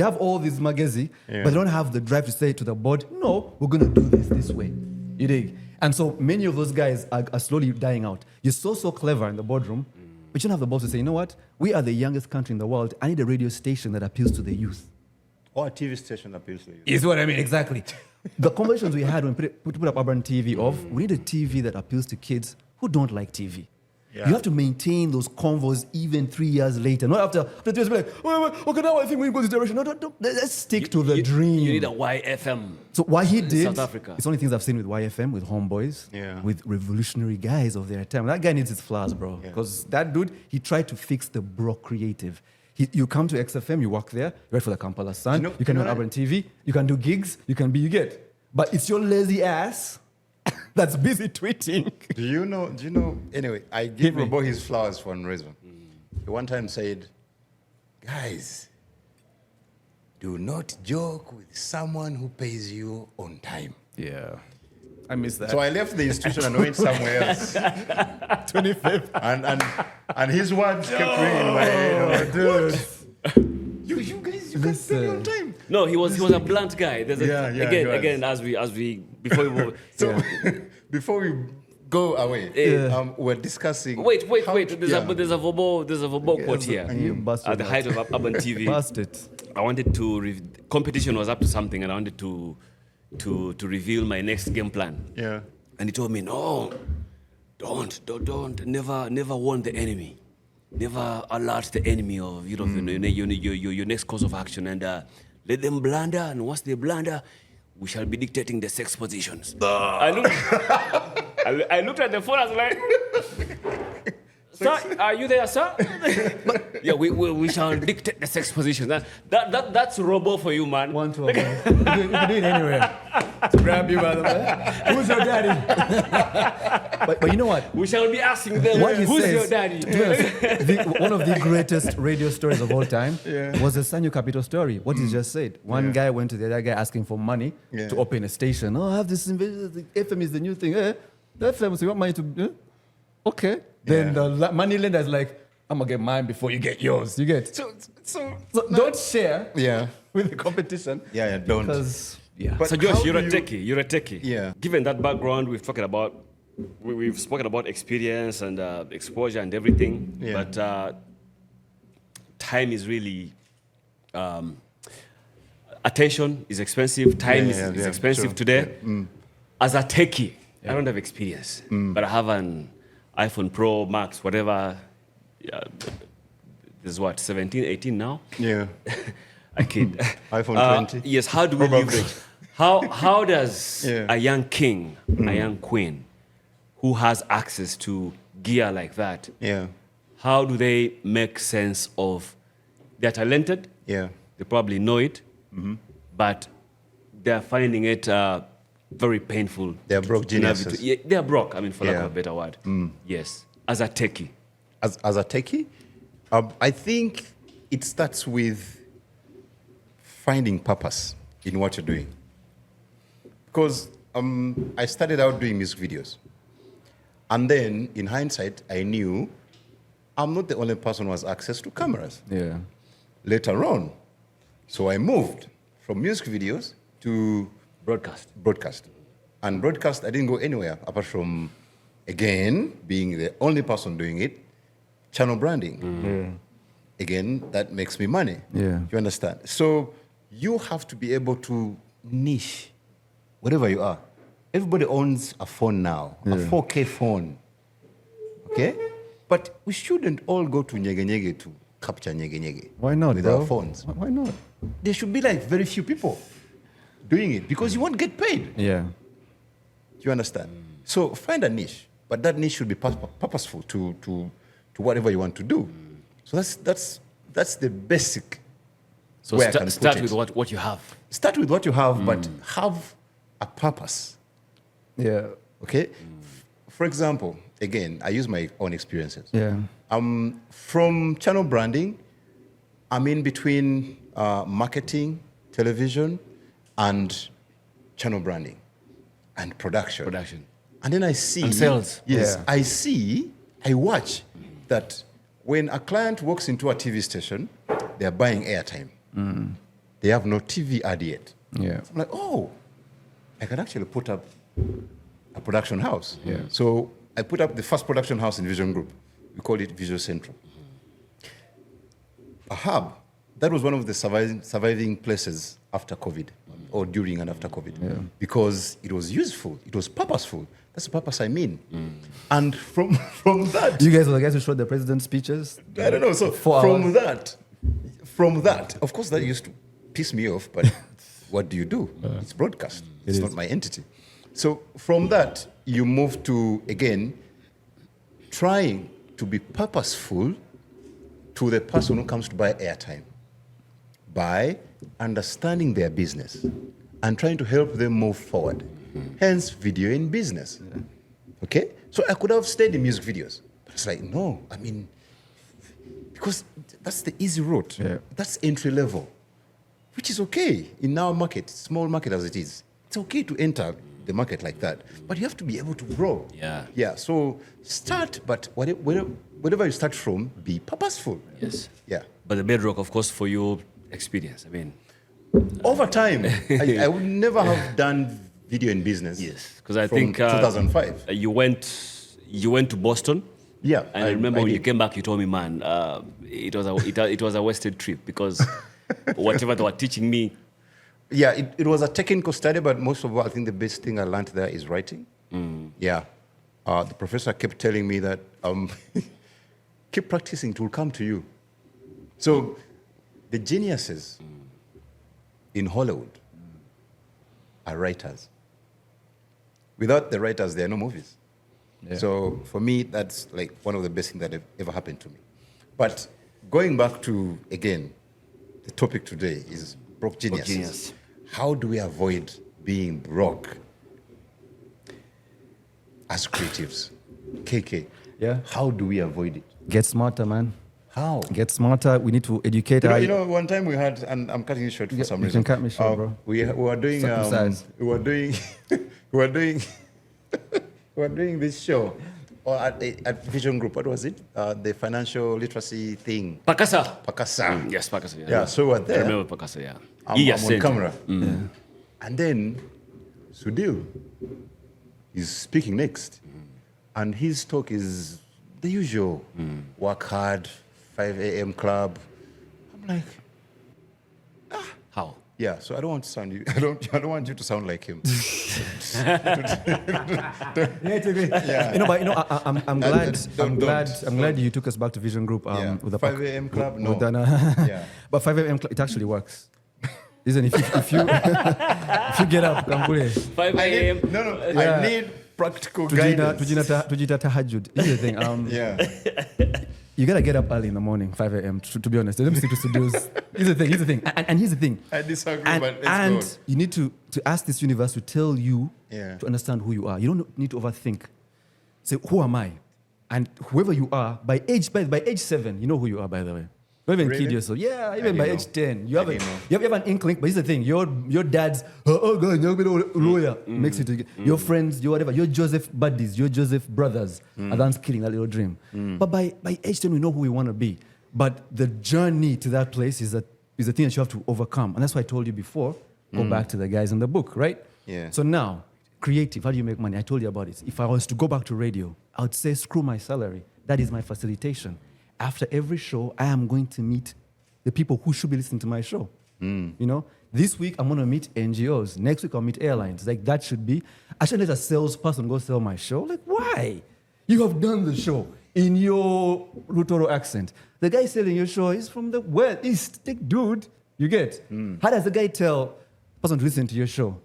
Speaker 3: have all these magazi, but they don't have the drive to say to the board, no, we're going to do this way. You dig? And so many of those guys are slowly dying out. You're so clever in the boardroom, but you don't have the balls to say, you know what? We are the youngest country in the world. I need a radio station that appeals to the youth.
Speaker 2: Or a TV station appeals to you.
Speaker 3: Is what I mean, exactly. The conversations we had when we put up Urban TV we need a TV that appeals to kids who don't like TV. Yeah. You have to maintain those convos even 3 years later. Not after 3 years, be like, okay, now I think we go this direction. No, let's stick to the dream.
Speaker 1: You need a YFM.
Speaker 3: So what he did,
Speaker 1: South Africa.
Speaker 3: It's only things I've seen with YFM, with Homeboys, with revolutionary guys of their time. That guy needs his flowers, bro. Because that dude, he tried to fix the bro creative. You come to XFM, you work there, you write for the Kampala Sun, you can do Urban TV, you can do gigs, you get. But it's your lazy ass that's busy tweeting.
Speaker 2: Do you know? Anyway, I gave Robo his flowers for one reason. He one time said, guys, do not joke with someone who pays you on time.
Speaker 3: Yeah. I miss that.
Speaker 2: So I left the institution and went somewhere else.
Speaker 3: 25th.
Speaker 2: And his words kept ringing in my head. Dude. You guys, you can't pay me on time.
Speaker 1: No, he was a blunt guy. Again, as we before we move.
Speaker 2: So before we go away, we're discussing.
Speaker 1: Wait. There's a verbal quote here. At the height of Urban TV.
Speaker 3: Bust it.
Speaker 1: I wanted to competition was up to something, and I wanted to reveal my next game plan.
Speaker 2: Yeah.
Speaker 1: And he told me, no, don't, never warn the enemy. Never alert the enemy of your next course of action, and let them blunder, and once they blunder, we shall be dictating the sex positions. I looked at the phone, I was like, sir, are you there, sir? Yeah, we shall dictate the sex positions. That's Robo for you, man.
Speaker 3: 112. You can do it anywhere. To grab you by the way. Who's your daddy? but you know what?
Speaker 1: We shall be asking them, who's your daddy?
Speaker 3: One of the greatest radio stories of all time was the Sanyo Capital story. What he just said. One guy went to the other guy asking for money to open a station. Oh, I have this invasion. The FM is the new thing. The FM, so you want money to... Okay. Then the money lender is like, I'm going to get mine before you get yours. You get? So don't share with the competition.
Speaker 2: Don't.
Speaker 3: Because...
Speaker 1: Yeah. So Josh, you're a techie.
Speaker 2: Yeah.
Speaker 1: Given that background, we've talked about we've spoken about experience and exposure and everything, but time is really attention is expensive. Time is expensive today. As a techie, I don't have experience, but I have an iPhone Pro Max, whatever. This is what, 17, 18 now?
Speaker 2: Yeah.
Speaker 1: A kid.
Speaker 2: iPhone 20.
Speaker 1: Yes, how do we leverage? How does a young king, a young queen, who has access to gear like that, how do they make sense of, they're talented, they probably know it, but they're finding it very painful.
Speaker 2: They're broke geniuses.
Speaker 1: They're broke, I mean, for lack of a better word. Yes, as a techie.
Speaker 2: As a techie, I think it starts with finding purpose in what you're doing. Because I started out doing music videos. And then, in hindsight, I knew I'm not the only person who has access to cameras.
Speaker 3: Yeah.
Speaker 2: Later on, so I moved from music videos to broadcast. And broadcast, I didn't go anywhere apart from, again, being the only person doing it, channel branding. Again, that makes me money.
Speaker 3: Yeah.
Speaker 2: You understand? So you have to be able to niche wherever you are. Everybody owns a phone now, a 4K phone. Okay? But we shouldn't all go to Nyege Nyege to capture Nyege Nyege.
Speaker 3: Why not,
Speaker 2: with
Speaker 3: bro?
Speaker 2: our phones.
Speaker 3: Why not?
Speaker 2: There should be like very few people doing it because you won't get paid.
Speaker 3: Yeah.
Speaker 2: You understand? So find a niche, but that niche should be purposeful to whatever you want to do. So that's the basic.
Speaker 1: So
Speaker 2: way I can
Speaker 1: start
Speaker 2: put
Speaker 1: with
Speaker 2: it.
Speaker 1: what you have.
Speaker 2: Start with what you have, but have a purpose.
Speaker 3: Yeah.
Speaker 2: Okay? For example, again, I use my own experiences.
Speaker 3: Yeah.
Speaker 2: From channel branding, I'm in between marketing, television, and channel branding, and production. And then I see...
Speaker 1: And sales.
Speaker 2: Yes.
Speaker 3: Yeah.
Speaker 2: I watch that when a client walks into a TV station, they're buying airtime. They have no TV ad yet.
Speaker 3: Yeah.
Speaker 2: So I'm like, oh, I can actually put up a production house.
Speaker 3: Yeah.
Speaker 2: So I put up the first production house in Vision Group. We called it Visual Central. A hub. That was one of the surviving places after COVID, or during and after COVID, because it was useful, it was purposeful. That's the purpose I mean. And from that...
Speaker 3: You guys were the guys who showed the president's speeches?
Speaker 2: I don't know. So from that, of course, that used to piss me off, but what do you do? It's broadcast. It's not my entity. So from that, you move to, again, trying to be purposeful to the person who comes to buy airtime by understanding their business and trying to help them move forward. Hence, video in business. Okay? So I could have stayed in music videos. But it's like, no, I mean, because that's the easy route.
Speaker 3: Yeah.
Speaker 2: That's entry level, which is okay in our market, small market as it is. It's okay to enter the market like that, but you have to be able to grow. Yeah. So start, but whatever you start from, be purposeful.
Speaker 1: Yes.
Speaker 2: Yeah.
Speaker 1: But the bedrock, of course, for your experience. I mean,
Speaker 2: over time, I would never have done video in business.
Speaker 1: yes, because I
Speaker 2: from
Speaker 1: think
Speaker 2: 2005.
Speaker 1: you went to Boston.
Speaker 2: Yeah.
Speaker 1: And I remember when
Speaker 2: did.
Speaker 1: you came back, you told me, man, it was a wasted trip because whatever they were teaching me.
Speaker 2: Yeah, it was a technical study, but most of all, I think the best thing I learned there is writing. Yeah. The professor kept telling me that keep practicing, it will come to you. So the geniuses in Hollywood are writers. Without the writers, there are no movies. Yeah. So for me, that's like one of the best things that have ever happened to me. But going back to, again, the topic today is broke geniuses.
Speaker 1: Genius.
Speaker 2: How do we avoid being broke as creatives? KK, how do we avoid it?
Speaker 3: Get smarter, man.
Speaker 2: How?
Speaker 3: Get smarter. We need to educate our...
Speaker 2: You know, one time we had, and I'm cutting you short for some reason.
Speaker 3: You can cut me short, bro.
Speaker 2: We were doing, we were doing this show at Vision Group. What was it? The financial literacy thing.
Speaker 1: Pakasa. Yes, Pakasa.
Speaker 2: Yeah, so we're there.
Speaker 1: I remember Pakasa, yeah.
Speaker 2: I'm on camera. And then Sudil is speaking next. And his talk is the usual. Work hard, 5 a.m. club. I'm like,
Speaker 1: How?
Speaker 2: yeah, so I don't want to sound you. I don't want you to sound like him.
Speaker 3: I'm glad you took us back to Vision Group with the
Speaker 2: 5 a.m. club. No.
Speaker 3: Yeah. But 5 a.m. it actually works. Isn't it? If you if you get up, come
Speaker 1: 5 a.m.
Speaker 2: I need practical guidance.
Speaker 3: Tujita tahajjud. Here's the thing. You gotta get up early in the morning, 5 a.m. To be honest. Let me stick to studios. Here's the thing. And here's the thing.
Speaker 2: I disagree, but let's
Speaker 3: and
Speaker 2: go.
Speaker 3: you need to ask this universe to tell you to understand who you are. You don't need to overthink. Say, who am I? And whoever you are, by age 7, you know who you are, by the way. Don't even kid yourself. Yeah, even by age 10. You have an inkling, but here's the thing. Your dad's lawyer makes it to your friends, your whatever, your Joseph buddies, your Joseph brothers are the ones killing that little dream. But by age 10, we know who we want to be. But the journey to that place is the thing that you have to overcome. And that's why I told you before, go back to the guys in the book, right?
Speaker 2: Yeah.
Speaker 3: So now, creative, how do you make money? I told you about it. If I was to go back to radio, I would say, screw my salary. That is my facilitation. After every show, I am going to meet the people who should be listening to my show. You know, this week I'm going to meet NGOs. Next week I'll meet airlines. Like that should be. I shouldn't let a salesperson go sell my show. Like why? You have done the show in your Lutoro accent. The guy selling your show is from the East. Dude, you get. How does the guy tell the person to listen to your show?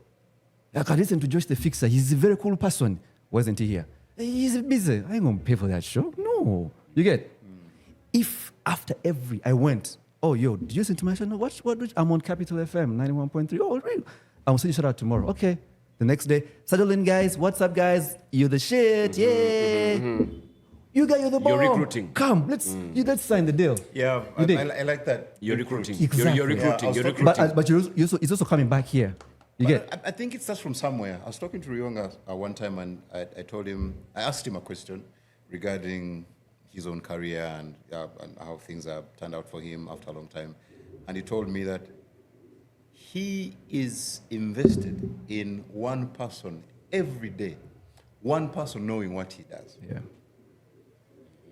Speaker 3: I can listen to Josh the Fixer. He's a very cool person. Wasn't he here? He's busy. I ain't going to pay for that show. No. You get. If after every I went, oh, yo, did you listen to my show? No, what? I'm on Capital FM, 91.3. Oh, really? I'll send you a shout out tomorrow. Okay. The next day, settle in, guys. What's up, guys? You're the shit. Yeah. You guys, you're the bomb.
Speaker 1: You're recruiting.
Speaker 3: Come, let's sign the deal.
Speaker 2: Yeah, I like that.
Speaker 1: You're recruiting.
Speaker 3: Exactly.
Speaker 1: You're recruiting.
Speaker 2: Yeah,
Speaker 1: You're recruiting.
Speaker 3: But it's also coming back here. You get.
Speaker 2: I think it starts from somewhere. I was talking to Rionga one time, and I told him, I asked him a question regarding his own career and how things have turned out for him after a long time. And he told me that he is invested in one person every day, one person knowing what he does.
Speaker 3: Yeah.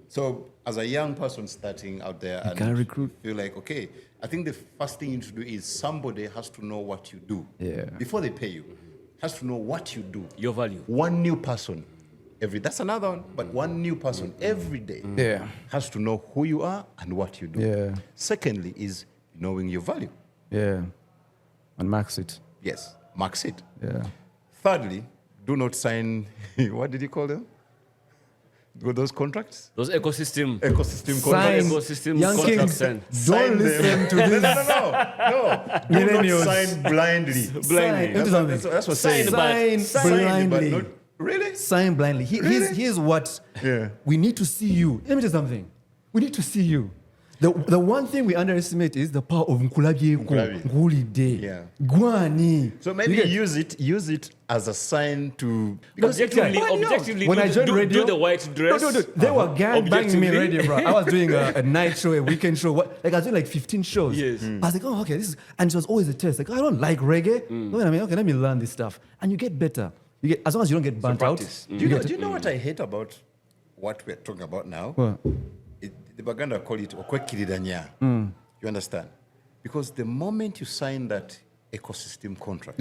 Speaker 2: So as a young person starting out there and
Speaker 3: can recruit.
Speaker 2: feel like, okay, I think the first thing you need to do is somebody has to know what you do.
Speaker 3: Yeah.
Speaker 2: Before they pay you, has to know what you do.
Speaker 1: Your value.
Speaker 2: One new person. That's another one, but one new person every day has to know who you are and what you do.
Speaker 3: Yeah.
Speaker 2: Secondly is knowing your value.
Speaker 3: Yeah. And max it.
Speaker 2: Yes, max it.
Speaker 3: Yeah.
Speaker 2: Thirdly, do not sign, what did he call them? Those contracts?
Speaker 1: Those ecosystem
Speaker 3: Sign.
Speaker 1: ecosystem
Speaker 3: Young
Speaker 1: contracts.
Speaker 3: kings, don't listen to this.
Speaker 2: No. Do not sign blindly.
Speaker 1: Blindly.
Speaker 2: That's what
Speaker 3: Sign
Speaker 2: saying.
Speaker 3: blindly.
Speaker 2: But not, really?
Speaker 3: Sign blindly. Here's what we need to see you. Let me tell you something. We need to see you. The one thing we underestimate is the power of Nkulabi.
Speaker 2: Yeah.
Speaker 3: Guani.
Speaker 2: So maybe use it as a sign to...
Speaker 1: Objectively,
Speaker 3: when I joined radio,
Speaker 1: do the white dress.
Speaker 3: No. They were gang banging me
Speaker 1: Objectively.
Speaker 3: radio, bro. I was doing a night show, a weekend show. I was doing like 15 shows.
Speaker 1: Yes.
Speaker 3: I was like, oh, okay, this is... And it was always a test. Like, I don't like reggae. Okay, let me learn this stuff. And you get better. As long as you don't get burnt out.
Speaker 2: Do you know what I hate about what we're talking about now?
Speaker 3: What?
Speaker 2: The Baganda call it okwekiriranya. You understand? Because the moment you sign that ecosystem contract,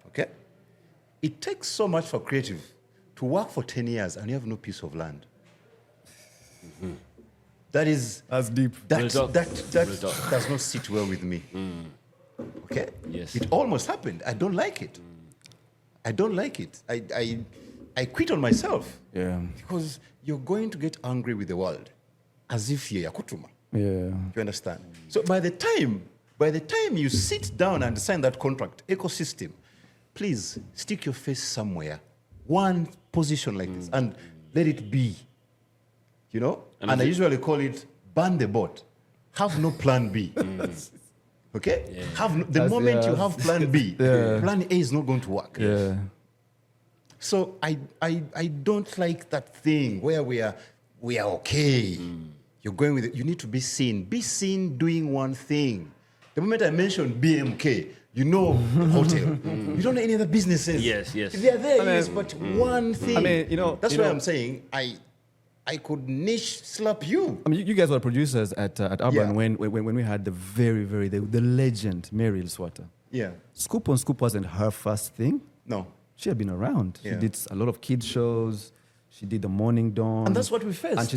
Speaker 2: okay, it takes so much for Kreative to work for 10 years and you have no piece of land. That's deep. That does not sit well with me. Okay?
Speaker 1: Yes.
Speaker 2: It almost happened. I don't like it. I don't like it. I quit on myself.
Speaker 3: Yeah.
Speaker 2: Because you're going to get angry with the world. As if you're Yakutuma.
Speaker 3: Yeah.
Speaker 2: You understand? So by the time you sit down and sign that contract, ecosystem, please stick your face somewhere, one position like this, and let it be. You know? And I usually call it burn the boat. Have no plan B. Okay? Yeah. The moment you have plan B, plan A is not going to work.
Speaker 3: Yeah.
Speaker 2: So I don't like that thing where we are okay. You're going with it. You need to be seen. Be seen doing one thing. The moment I mention BMK, you know hotel. You don't know any other businesses.
Speaker 1: Yes.
Speaker 2: They are there, yes, but one thing.
Speaker 3: I mean, you know,
Speaker 2: that's why I'm saying I could niche slap you.
Speaker 3: I mean, you guys were producers at Urban
Speaker 2: Yeah.
Speaker 3: when we had the the legend Mary Ilswata.
Speaker 2: Yeah.
Speaker 3: Scoop on Scoop wasn't her first thing.
Speaker 2: No.
Speaker 3: She had been around.
Speaker 2: Yeah.
Speaker 3: She did a lot of kids shows. She did the Morning Dawn.
Speaker 2: And that's what we faced.
Speaker 3: And she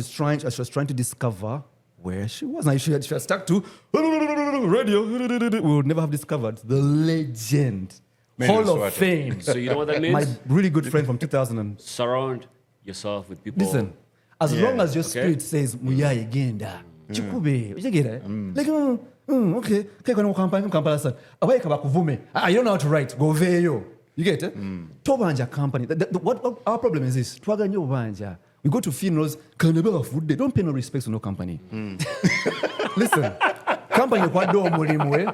Speaker 3: was trying to discover where she was. Now, she had stuck to radio. We would never have discovered the legend,
Speaker 2: Mary
Speaker 3: Hall of
Speaker 2: Ilswata.
Speaker 3: Fame.
Speaker 1: So you know what that means?
Speaker 3: My really good friend from 2000.
Speaker 1: Surround yourself with people.
Speaker 3: Listen, as
Speaker 2: Yeah.
Speaker 3: long as your spirit says Muya agenda, chikube, ujegera. Like, okay, okay, kwa Kampala san. Abaye kaba kuvume. You don't know how to write. Go veyo. You get it? Tobanja company. What our problem is this? Twaga nyo banja. We go to funerals. Kanebela food. They don't pay no respect to no company. Listen, company kwa do mulimwe.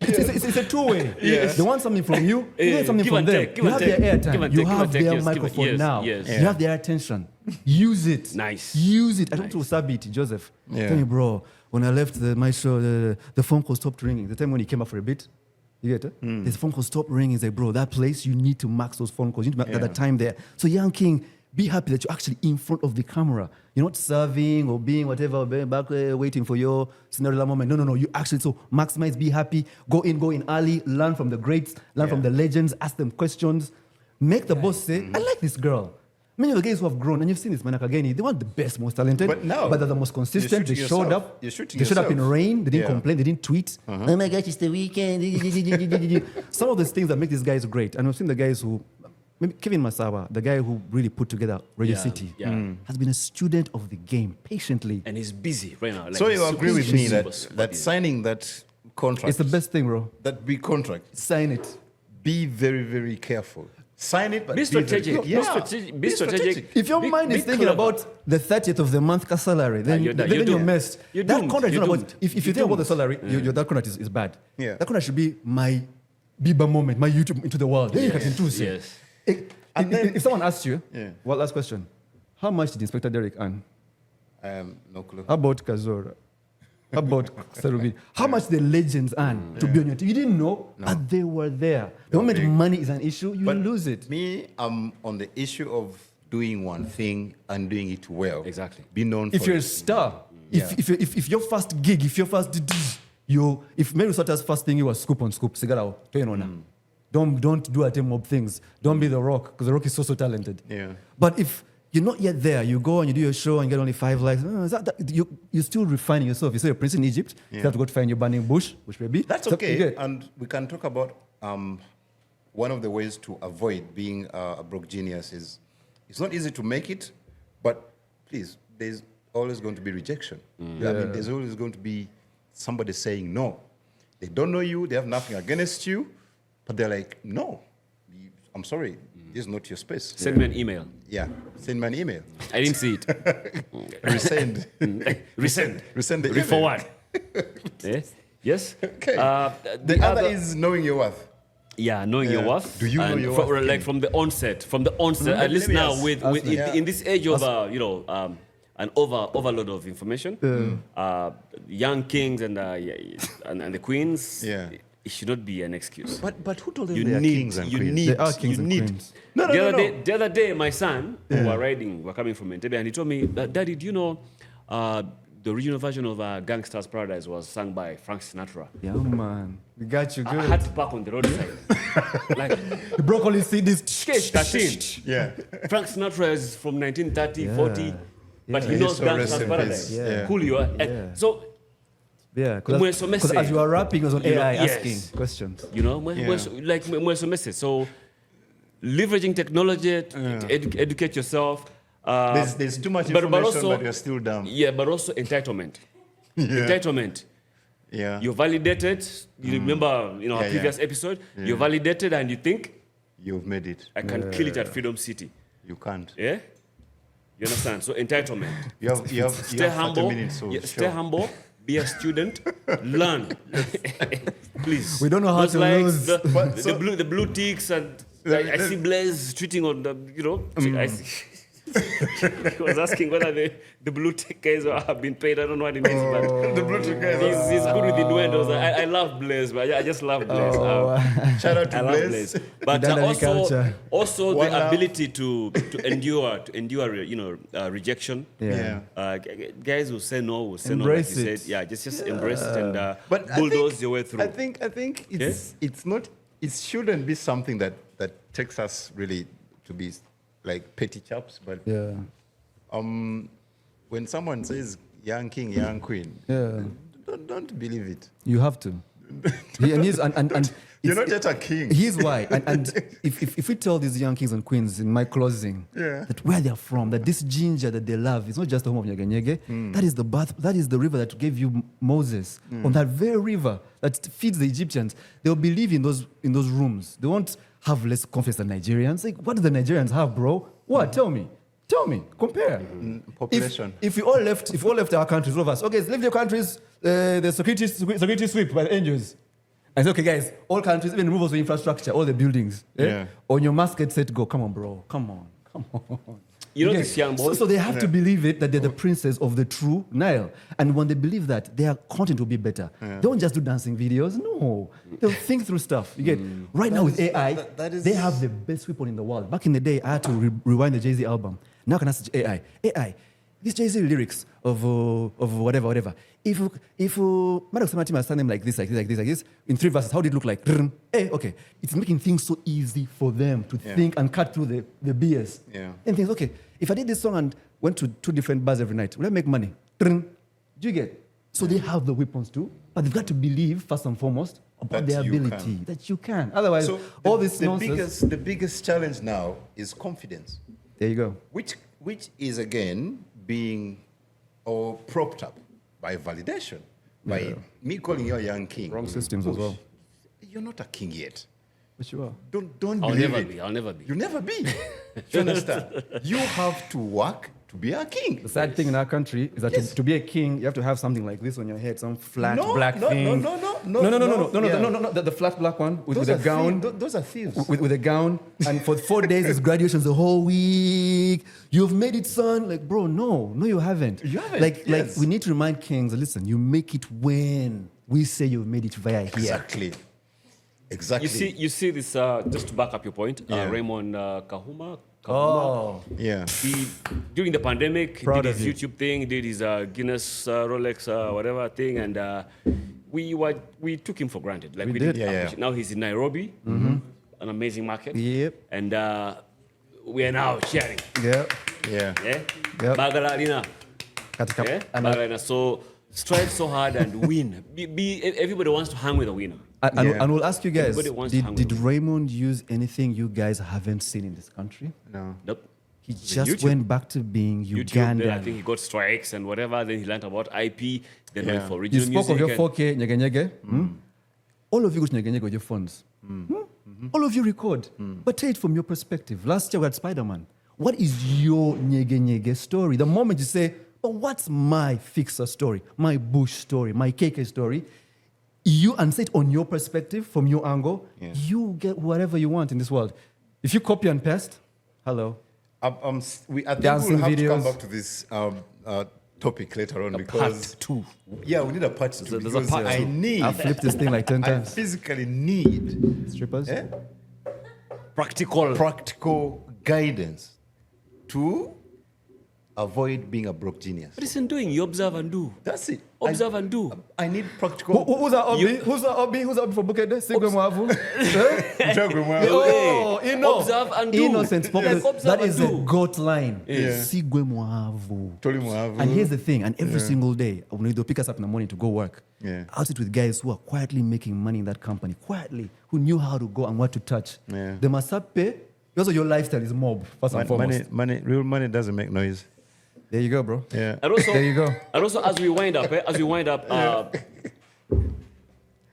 Speaker 3: It's a two-way.
Speaker 2: Yes.
Speaker 3: They want something from you. You get something
Speaker 1: Give
Speaker 3: from
Speaker 1: and
Speaker 3: them.
Speaker 1: take, give
Speaker 3: You
Speaker 1: and
Speaker 3: have their
Speaker 1: take,
Speaker 3: airtime.
Speaker 1: give and
Speaker 3: You
Speaker 1: take, give
Speaker 3: have
Speaker 1: and take,
Speaker 3: their
Speaker 1: yes, give and-
Speaker 3: microphone
Speaker 1: yes,
Speaker 3: now.
Speaker 1: yes.
Speaker 3: You have their attention. Use it.
Speaker 1: Nice.
Speaker 3: Use it. I talked to Sabiti, Joseph.
Speaker 2: Yeah.
Speaker 3: Tell me, bro, when I left my show, the phone call stopped ringing. The time when he came up for a bit, you get it? His phone call stopped ringing. He's like, bro, that place, you need to max those phone calls. You need to max the time there. So, Young King, be happy that you're actually in front of the camera. You're not serving or being whatever, back waiting for your Cinderella moment. No. You actually, so maximize, be happy, go in early, learn from the greats, learn from the legends, ask them questions. Make the boss say, I like this girl. Many of the guys who have grown, and you've seen this, Manakageni, they weren't the best, most talented,
Speaker 2: But now,
Speaker 3: they're the most consistent. They
Speaker 2: you're
Speaker 3: showed
Speaker 2: shooting
Speaker 3: up.
Speaker 2: yourself. You're shooting
Speaker 3: They showed up in
Speaker 2: yourself.
Speaker 3: rain. They didn't
Speaker 2: Yeah.
Speaker 3: complain. They didn't tweet. Oh my gosh, it's the weekend. Some of those things that make these guys great. And we've seen the guys who, maybe Kevin Masawa, the guy who really put together Radio City, has been a student of the game patiently.
Speaker 1: And he's busy right now. Like,
Speaker 2: So you
Speaker 1: he's
Speaker 2: agree
Speaker 1: super,
Speaker 2: with me
Speaker 1: super,
Speaker 2: that,
Speaker 1: super
Speaker 2: that
Speaker 1: busy.
Speaker 2: signing that contract,
Speaker 3: It's the best thing, bro.
Speaker 2: that big contract,
Speaker 3: Sign it.
Speaker 2: be very, very careful. Sign it, but
Speaker 1: Be strategic.
Speaker 2: Yeah.
Speaker 1: Be strategic.
Speaker 3: If your mind is thinking
Speaker 1: clever.
Speaker 3: about the 30th of the month salary, then
Speaker 1: you're done.
Speaker 3: you're
Speaker 1: You're doomed.
Speaker 3: messed.
Speaker 1: You're
Speaker 3: That
Speaker 1: doomed.
Speaker 3: contract is
Speaker 1: You're
Speaker 3: not about,
Speaker 1: doomed.
Speaker 3: if you think about the salary, that contract is bad.
Speaker 2: Yeah.
Speaker 3: That contract should be my Biba moment, my YouTube into the world. Then you can choose it.
Speaker 1: Yes.
Speaker 3: If someone asks you,
Speaker 2: Yeah.
Speaker 3: well, last question, how much did Inspector Derek earn?
Speaker 2: No clue.
Speaker 3: How about Kazora? How about Sarubin? How much the legends earn to be on your team? You didn't know, but they were there. The moment
Speaker 2: big.
Speaker 3: money is an issue, you
Speaker 2: But
Speaker 3: lose it.
Speaker 2: Me, I'm on the issue of doing one thing and doing it well.
Speaker 1: Exactly.
Speaker 2: Be known
Speaker 3: If
Speaker 2: for
Speaker 3: you're a
Speaker 2: it.
Speaker 3: star,
Speaker 2: Yeah.
Speaker 3: if your first gig, if your first if Mary Sota's first thing you was scoop on scoop, sigara, don't do a mob things. Don't be the Rock, because the Rock is so talented.
Speaker 2: Yeah.
Speaker 3: But if you're not yet there, you go and you do your show and get only 5 likes. You're still refining yourself. You say you're a prince in Egypt, you have to go to find your burning bush, which may be.
Speaker 2: That's
Speaker 3: So,
Speaker 2: okay.
Speaker 3: you get-
Speaker 2: And we can talk about one of the ways to avoid being a broke genius is it's not easy to make it, but please, there's always going to be rejection. I mean, there's always going to be somebody saying no. They don't know you, they have nothing against you, but they're like, no, I'm sorry, this is not your space.
Speaker 1: Send me an email.
Speaker 2: Yeah, send me an email.
Speaker 1: I didn't see it.
Speaker 2: Resend.
Speaker 1: Resend.
Speaker 2: Resend the email.
Speaker 1: Reforward. Yes.
Speaker 2: Okay.
Speaker 1: The
Speaker 2: the other is knowing your worth.
Speaker 1: Yeah, knowing your
Speaker 2: Yeah.
Speaker 1: worth.
Speaker 2: Do you know
Speaker 1: And
Speaker 2: your
Speaker 1: from,
Speaker 2: worth,
Speaker 1: like
Speaker 2: Kenny?
Speaker 1: from the onset, at least
Speaker 2: Let me
Speaker 1: now
Speaker 2: ask-
Speaker 1: with
Speaker 3: ask me.
Speaker 1: in this age of an overload of information, young kings and the queens,
Speaker 2: Yeah.
Speaker 1: it should not be an excuse.
Speaker 2: But who told them
Speaker 1: You
Speaker 2: they are
Speaker 1: need,
Speaker 2: kings and
Speaker 1: you
Speaker 2: queens?
Speaker 1: need,
Speaker 3: They are kings
Speaker 1: you
Speaker 3: and
Speaker 1: need.
Speaker 3: queens.
Speaker 2: No, no, no, no.
Speaker 1: The other day, my son, we're coming from Entebbe, and he told me, Daddy, do you know the original version of Gangsta's Paradise was sung by Frank Sinatra?
Speaker 3: Yeah, man. We got you
Speaker 1: I
Speaker 3: good.
Speaker 1: had to park on the roadside. Like,
Speaker 3: The broccoli seed is
Speaker 1: 13.
Speaker 2: Yeah.
Speaker 1: Frank Sinatra is from 1930,
Speaker 3: Yeah.
Speaker 1: 40, but he
Speaker 3: Yeah.
Speaker 1: knows
Speaker 2: So rest
Speaker 1: Gangsta's
Speaker 2: in
Speaker 1: Paradise.
Speaker 2: peace. Yeah.
Speaker 1: Cool you are.
Speaker 3: Yeah.
Speaker 1: So,
Speaker 3: Yeah,
Speaker 1: Mwe so
Speaker 3: because
Speaker 1: messy.
Speaker 3: as you are rapping, it was on
Speaker 1: You know,
Speaker 3: AI
Speaker 1: yes.
Speaker 3: asking questions.
Speaker 1: you know,
Speaker 2: Yeah.
Speaker 1: mwe so message. So, leveraging technology to educate yourself.
Speaker 2: There's too much
Speaker 1: but
Speaker 2: information,
Speaker 1: also-
Speaker 2: but you're still dumb.
Speaker 1: Yeah, but also entitlement.
Speaker 2: Yeah.
Speaker 1: Entitlement.
Speaker 2: Yeah.
Speaker 1: You're validated. You remember, our
Speaker 2: Yeah,
Speaker 1: previous episode. You're validated, and you think
Speaker 2: You've made it.
Speaker 1: I can kill it at Freedom City.
Speaker 2: You can't.
Speaker 1: Yeah. You understand? So entitlement.
Speaker 2: You have
Speaker 1: Stay
Speaker 2: 30
Speaker 1: humble.
Speaker 2: minutes, so
Speaker 1: Stay
Speaker 2: sure.
Speaker 1: humble. Be a student. Learn. Please.
Speaker 3: We don't know how
Speaker 1: Those
Speaker 3: to
Speaker 1: likes,
Speaker 3: lose.
Speaker 1: The blue ticks, and I see Blaze tweeting on the. I see. He was asking whether the blue tick guys have been paid. I don't know what it means, but
Speaker 2: The blue tick guys.
Speaker 1: he's good with the innuendos. I love Blaze, but I just love Blaze.
Speaker 2: Shout out to
Speaker 1: I love
Speaker 2: Blaze.
Speaker 1: Blaze. But
Speaker 3: Uganda culture.
Speaker 1: also
Speaker 2: One
Speaker 1: the
Speaker 2: love.
Speaker 1: ability to endure rejection.
Speaker 3: Yeah.
Speaker 1: Guys who say no will say
Speaker 3: Embrace
Speaker 1: no. Like you
Speaker 3: it.
Speaker 1: said, yeah, just embrace it and
Speaker 2: But
Speaker 1: bulldoze your way through.
Speaker 2: I think it's not. It shouldn't be something that takes us really to be like petty chaps. But
Speaker 3: Yeah.
Speaker 2: when someone says young king, young queen,
Speaker 3: Yeah.
Speaker 2: don't believe it.
Speaker 3: You have to. And
Speaker 2: You're not
Speaker 3: it's-
Speaker 2: yet a king.
Speaker 3: Here's why. And if we tell these young kings and queens in my closing that where they're from, that this ginger that they love is not just the home of Nyege Nyege. That is the bath. That is the river that gave you Moses. On that very river that feeds the Egyptians, they'll believe in those rooms. They won't have less confidence than Nigerians. Like, what do the Nigerians have, bro? What? Tell me. Compare.
Speaker 2: Population.
Speaker 3: If we all left our countries, all of us, okay, leave your countries, the security sweep by the angels. And say, okay, guys, all countries, even remove also infrastructure, all the buildings.
Speaker 2: Yeah.
Speaker 3: On your mask, get set, go. Come on, bro. Come on.
Speaker 1: You know
Speaker 3: Yeah.
Speaker 1: this young boy?
Speaker 3: So they have to believe it that they're the princess of the true Nile. And when they believe that, their content will be better. They don't just do dancing videos. No. They'll think through stuff. You get right now with AI, they have the best weapon in the world. Back in the day, I had to rewind the Jay-Z album. Now I can ask AI, these Jay-Z lyrics of whatever. If Maddox Martin must stand them like this, in 3 verses, how did it look like? Okay. It's making things so easy for them to think and cut through the BS.
Speaker 2: Yeah.
Speaker 3: And things, okay, if I did this song and went to 2 different bars every night, will I make money? Do you get? So they have the weapons too, but they've got to believe, first and foremost, about
Speaker 2: That
Speaker 3: their
Speaker 2: you
Speaker 3: ability,
Speaker 2: can.
Speaker 3: that you can. Otherwise, all this nonsense.
Speaker 2: The biggest challenge now is confidence,
Speaker 3: There you go.
Speaker 2: which is again being propped up by validation, by me calling you a young king.
Speaker 3: Wrong systems as well.
Speaker 2: You're not a king yet.
Speaker 3: But you are.
Speaker 2: Don't
Speaker 1: I'll
Speaker 2: believe
Speaker 1: never
Speaker 2: it.
Speaker 1: be. I'll never be.
Speaker 2: You'll never be. Do you understand? You have to work to be a king.
Speaker 3: The sad thing in our country is that to be a king, you have to have something like this on your head, some flat black
Speaker 2: no,
Speaker 3: thing.
Speaker 2: No.
Speaker 3: No, the flat black one with a gown.
Speaker 2: Those are thieves.
Speaker 3: With a gown, and for 4 days it's graduations the whole week. You've made it, son. Like, bro, no, you haven't.
Speaker 2: You haven't,
Speaker 3: Like,
Speaker 2: yes.
Speaker 3: we need to remind kings. Listen, you make it when we say you've made it via here.
Speaker 2: Exactly.
Speaker 1: You see this, just to back up your point,
Speaker 2: Yeah.
Speaker 1: Raymond Kahuma.
Speaker 3: Oh,
Speaker 2: Yeah.
Speaker 1: He, during the pandemic, he
Speaker 3: Proud
Speaker 1: did
Speaker 3: of
Speaker 1: his
Speaker 3: you.
Speaker 1: YouTube thing, did his Guinness, Rolex, whatever thing, and we took him for granted. Like
Speaker 3: We
Speaker 1: we
Speaker 3: did.
Speaker 1: did.
Speaker 2: Yeah.
Speaker 1: Now he's in Nairobi, an amazing market.
Speaker 3: Yep.
Speaker 1: And we are now sharing.
Speaker 3: yeah.
Speaker 2: Yeah.
Speaker 1: Yeah.
Speaker 3: Yep.
Speaker 1: Bagala Arena.
Speaker 3: Katika-
Speaker 1: Yeah.
Speaker 3: and,
Speaker 1: Bagala Arena. So strive so hard and win. Everybody wants to hang with a winner.
Speaker 3: and we'll ask you guys,
Speaker 1: Everybody wants to hang
Speaker 3: did
Speaker 1: with
Speaker 3: Raymond use anything you guys haven't seen in this country?
Speaker 2: No.
Speaker 1: Nope.
Speaker 3: He
Speaker 1: The
Speaker 3: just
Speaker 1: YouTube.
Speaker 3: went back to being
Speaker 1: YouTube, then I
Speaker 3: Ugandan.
Speaker 1: think he got strikes and whatever. Then he learned about IP. Then went
Speaker 2: Yeah.
Speaker 1: for
Speaker 3: You
Speaker 1: regional
Speaker 3: spoke
Speaker 1: music.
Speaker 3: of your
Speaker 1: and-
Speaker 3: 4K Nyege Nyege. All of you go to Nyege Nyege with your phones. All of you record, but take it from your perspective. Last year we had Spider-Man. What is your Nyege Nyege story? The moment you say, but what's my fixer story, my bush story, my KK story, you answer it on your perspective, from your angle,
Speaker 2: Yeah.
Speaker 3: you get whatever you want in this world. If you copy and paste, hello.
Speaker 2: I think
Speaker 3: Dancing
Speaker 2: we'll have to come
Speaker 3: videos.
Speaker 2: back to this topic later on
Speaker 1: A
Speaker 2: because
Speaker 1: part 2.
Speaker 2: yeah, we need a part 2
Speaker 1: There's a
Speaker 2: because
Speaker 1: part
Speaker 2: I
Speaker 1: two.
Speaker 2: need.
Speaker 3: I've flipped this thing like 10
Speaker 2: I
Speaker 3: times.
Speaker 2: physically need
Speaker 3: Strippers?
Speaker 1: Practical.
Speaker 2: guidance to avoid being a broke genius.
Speaker 1: What is he doing? You observe and do.
Speaker 2: That's it.
Speaker 1: Observe and do.
Speaker 2: I need practical.
Speaker 3: Who's that Obi? Who's that Obi? Who's that Obi for Bukede? Sigwe Mwavu? Oh,
Speaker 1: Observe and do.
Speaker 3: Innocent.
Speaker 1: Like, observe
Speaker 3: That
Speaker 1: and
Speaker 3: is a
Speaker 1: do.
Speaker 3: goat line.
Speaker 2: Yeah.
Speaker 3: Sigwe Mwavu.
Speaker 2: Tolimuavu.
Speaker 3: And here's the thing, and every single day, when they'll pick us up in the morning to go work,
Speaker 2: Yeah.
Speaker 3: I'll sit with guys who are quietly making money in that company, quietly, who knew how to go and what to touch.
Speaker 2: Yeah.
Speaker 3: They must have pay. Also, your lifestyle is mob, first and foremost.
Speaker 2: Real money doesn't make noise.
Speaker 3: There you go, bro.
Speaker 2: Yeah.
Speaker 1: And also,
Speaker 3: There you go.
Speaker 1: And also, as we wind up,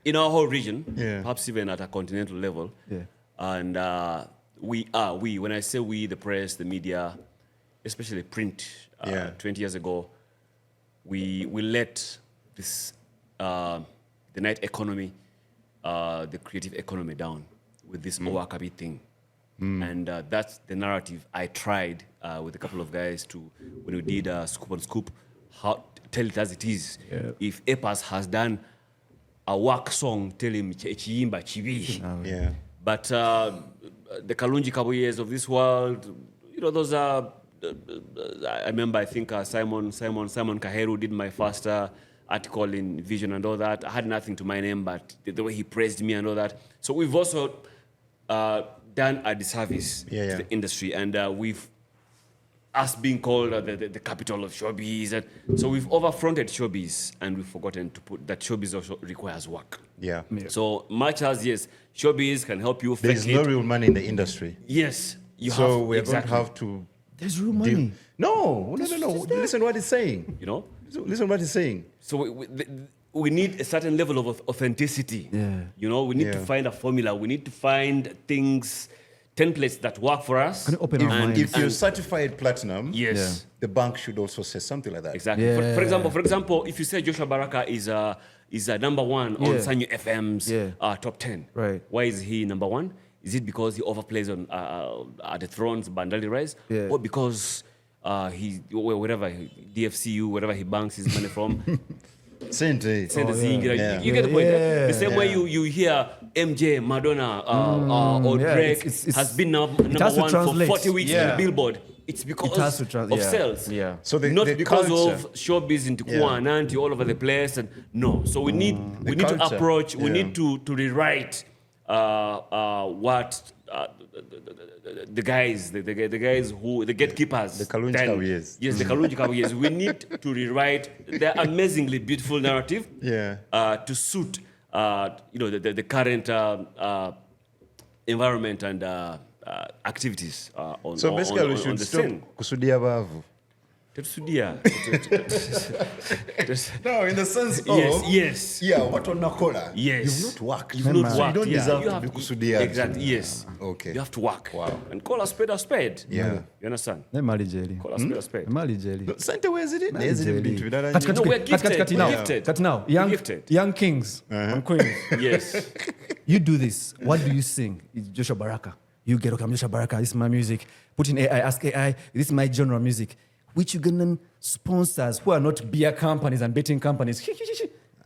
Speaker 1: in our whole region,
Speaker 2: Yeah.
Speaker 1: perhaps even at a continental level,
Speaker 3: Yeah.
Speaker 1: and when I say we, the press, the media, especially print,
Speaker 2: Yeah.
Speaker 1: 20 years ago, we let this, the night economy, the creative economy down with this Owakabi thing. And that's the narrative I tried with a couple of guys when we did Scoop on Scoop, how tell it as it is.
Speaker 3: Yeah.
Speaker 1: If Epas has done a work song, tell him chiyimba chibi.
Speaker 2: Yeah.
Speaker 1: But the Kalunji Kabuyes of this world, those are. I remember, I think Simon Kaheru did my first article in Vision and all that. I had nothing to my name, but the way he praised me and all that. So we've also done a disservice to the industry, and us being called the capital of showbiz. And so we've overfronted showbiz, and we've forgotten to put that showbiz also requires work.
Speaker 2: Yeah.
Speaker 1: So much as, yes, showbiz can help you.
Speaker 2: There's no real money in the industry.
Speaker 1: Yes.
Speaker 2: So we're going to have to...
Speaker 3: There's real money.
Speaker 2: No. Listen what he's saying. Listen what he's saying.
Speaker 1: So we need a certain level of authenticity.
Speaker 3: Yeah.
Speaker 1: We need to find a formula. We need to find templates that work for us.
Speaker 3: Can you open our mind?
Speaker 2: If you're certified platinum,
Speaker 1: yes,
Speaker 2: the bank should also say something like that.
Speaker 1: Exactly.
Speaker 3: Yeah.
Speaker 1: For example, if you say Joshua Baraka is a number one on Sanyu FM's top 10,
Speaker 3: right?
Speaker 1: Why is he number one? Is it because he overplays on at the Thrones, Bandali Rise, or because wherever DFCU, wherever he banks his money from?
Speaker 2: Send
Speaker 1: You get the point. The same way you hear MJ, Madonna, or Drake has been number one for 40 weeks on the Billboard. It's because of sales.
Speaker 3: Yeah.
Speaker 2: So
Speaker 1: not because of showbiz into Kuananti all over the place. And no. So we need to approach. We need to rewrite what the guys who the gatekeepers,
Speaker 2: the Kalunji Kabuyes.
Speaker 1: Yes, the Kalunji Kabuyes. We need to rewrite their amazingly beautiful narrative to suit the current environment and activities on
Speaker 2: so basically
Speaker 1: on,
Speaker 2: we should
Speaker 1: on the
Speaker 2: stop
Speaker 1: scene.
Speaker 2: kusudia bavu. No, in the sense of
Speaker 1: yes.
Speaker 2: Yeah, what on Nakola?
Speaker 1: Yes.
Speaker 2: You've not worked.
Speaker 1: You've not
Speaker 2: So
Speaker 1: worked.
Speaker 2: you don't deserve
Speaker 1: You
Speaker 2: to
Speaker 1: have-
Speaker 2: be kusudia.
Speaker 1: Exactly. Yes.
Speaker 2: Okay.
Speaker 1: You have to work.
Speaker 2: Wow.
Speaker 1: And call a spade a spade.
Speaker 2: Yeah.
Speaker 1: You understand?
Speaker 3: Nemali jelly.
Speaker 1: Call a spade a spade.
Speaker 3: Nemali jelly.
Speaker 2: Sente where is it? There's it bintu bidala
Speaker 3: Cut,
Speaker 2: nyo.
Speaker 1: No, we're
Speaker 3: cut,
Speaker 1: gifted.
Speaker 3: now.
Speaker 1: We're gifted.
Speaker 3: Cut now.
Speaker 1: We're gifted.
Speaker 3: Young kings and queens.
Speaker 1: Yes.
Speaker 3: You do this. What do you sing? It's Joshua Baraka. You get, okay, I'm Joshua Baraka. This is my music. Put in AI. Ask AI. This is my genre of music. Which Ugandan sponsors who are not beer companies and betting companies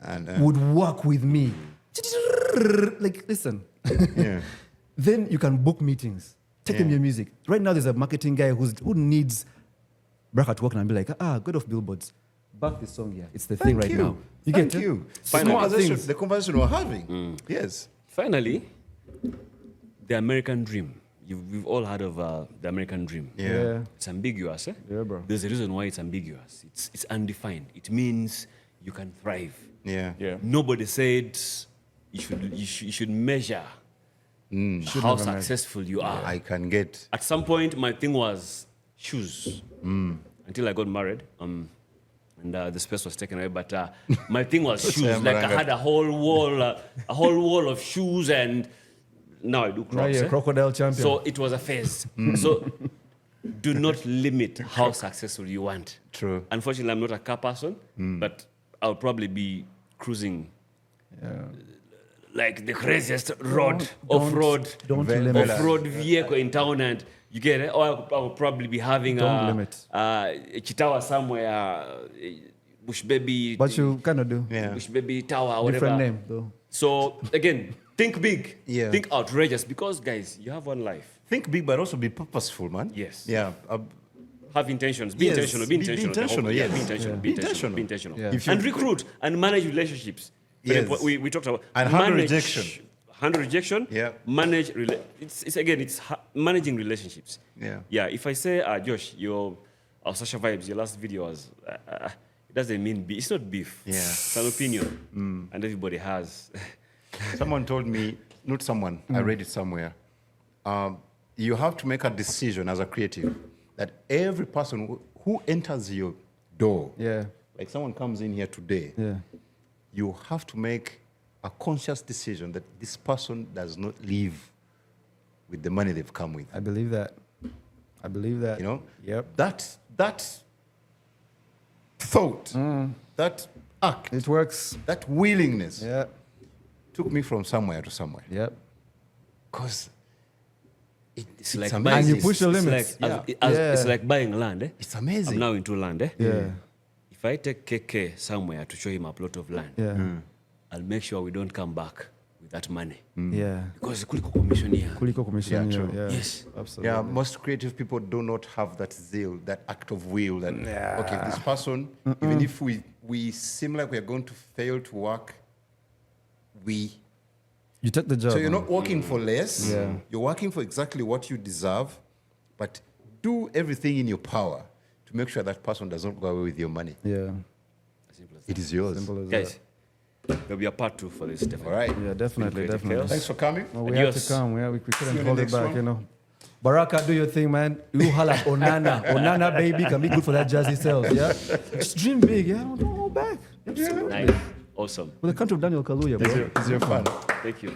Speaker 2: And,
Speaker 3: would work with me? Like, listen.
Speaker 2: yeah.
Speaker 3: Then you can book meetings. Take them your music. Right now, there's a marketing guy who needs Baraka to work and be like, get off billboards. Back this song here. It's the thing right now.
Speaker 2: Thank you.
Speaker 3: Smart things.
Speaker 2: The conversation we're having. Yes.
Speaker 1: Finally, the American dream. We've all heard of the American dream.
Speaker 2: Yeah.
Speaker 1: It's ambiguous.
Speaker 3: Yeah, bro.
Speaker 1: There's a reason why it's ambiguous. It's undefined. It means you can thrive.
Speaker 2: Yeah.
Speaker 1: Nobody said you should measure how successful you are.
Speaker 2: I can get.
Speaker 1: At some point, my thing was shoes. Until I got married, and the space was taken away. But my thing was shoes. Like I had a whole wall of shoes, and now I do
Speaker 3: Now
Speaker 1: Crocs.
Speaker 3: you're a crocodile champion.
Speaker 1: So it was a phase. So do not limit how successful you want.
Speaker 2: True.
Speaker 1: Unfortunately, I'm not a car person, but I'll probably be cruising like the craziest off-road
Speaker 3: Don't limit.
Speaker 1: off-road vehicle in town, and you get it. Or I will probably be having
Speaker 3: Don't limit.
Speaker 1: a chitawa somewhere, bush baby.
Speaker 3: What you kind do?
Speaker 2: Yeah.
Speaker 1: Bush baby tower, or whatever.
Speaker 3: Different name, though.
Speaker 1: So again, think big.
Speaker 2: Yeah.
Speaker 1: Think outrageous, because guys, you have one life.
Speaker 2: Think big, but also be purposeful, man.
Speaker 1: Yes.
Speaker 2: Yeah.
Speaker 1: Have intentions. Be
Speaker 2: Yes,
Speaker 1: intentional.
Speaker 2: be
Speaker 1: Be intentional.
Speaker 2: intentional,
Speaker 1: Yeah,
Speaker 2: yes.
Speaker 1: be intentional.
Speaker 3: Yeah.
Speaker 1: Be
Speaker 2: Be
Speaker 1: intentional. Be
Speaker 2: intentional.
Speaker 1: intentional.
Speaker 3: Yeah.
Speaker 1: And recruit and manage relationships.
Speaker 2: Yes.
Speaker 1: We talked about
Speaker 2: And handle rejection.
Speaker 1: Handle rejection.
Speaker 2: Yeah.
Speaker 1: Manage. It's managing relationships.
Speaker 2: Yeah.
Speaker 1: Yeah. If I say, Josh, your Sasha Vibes, your last video was, it doesn't mean beef. It's not beef.
Speaker 2: Yeah.
Speaker 1: It's an opinion, and everybody has.
Speaker 2: Someone told me, not someone, I read it somewhere. You have to make a decision as a creative that every person who enters your door,
Speaker 3: Yeah.
Speaker 2: like someone comes in here today,
Speaker 3: Yeah.
Speaker 2: you have to make a conscious decision that this person does not leave with the money they've come with.
Speaker 3: I believe that.
Speaker 2: You know?
Speaker 3: Yep.
Speaker 2: That thought, that act,
Speaker 3: It works.
Speaker 2: that willingness
Speaker 3: Yeah.
Speaker 2: took me from somewhere to somewhere.
Speaker 3: Yep.
Speaker 2: Because
Speaker 1: It's like
Speaker 2: amazing.
Speaker 1: buying,
Speaker 3: And you push the limits.
Speaker 1: It's like buying land.
Speaker 2: It's amazing.
Speaker 1: I'm now into land.
Speaker 3: Yeah.
Speaker 1: If I take KK somewhere to show him a plot of land,
Speaker 3: Yeah.
Speaker 1: I'll make sure we don't come back with that money.
Speaker 3: Yeah.
Speaker 1: Because kuliko commission here.
Speaker 3: Kuliko commission.
Speaker 2: Yeah, true.
Speaker 3: Yeah.
Speaker 1: Yes.
Speaker 3: Absolutely.
Speaker 2: Yeah, most creative people do not have that zeal, that act of will. That okay, this person, even if we seem like we are going to fail to work,
Speaker 3: You take the job.
Speaker 2: so you're not working for less.
Speaker 3: Yeah.
Speaker 2: You're working for exactly what you deserve, but do everything in your power to make sure that person does not go away with your money.
Speaker 3: Yeah.
Speaker 1: Simple as
Speaker 2: It is yours.
Speaker 3: Simple as
Speaker 1: Guys, there'll be a part 2 for this, definitely.
Speaker 2: All right.
Speaker 3: that. Yeah, definitely,
Speaker 1: Creative
Speaker 3: definitely.
Speaker 1: chaos.
Speaker 2: Thanks for coming.
Speaker 3: No, we had
Speaker 1: Adios.
Speaker 3: to come. We couldn't
Speaker 2: you in
Speaker 3: hold
Speaker 2: the
Speaker 3: it
Speaker 2: next
Speaker 3: back,
Speaker 2: one.
Speaker 3: you know. Baraka, do your thing, man. You holla Onana. Onana, baby, can be good for that jazzy sales, yeah? Just dream big, yeah? Don't hold back.
Speaker 1: Nice. Awesome.
Speaker 3: With the country of Daniel Kaluuya, bro.
Speaker 2: It's your fun.
Speaker 1: Thank you.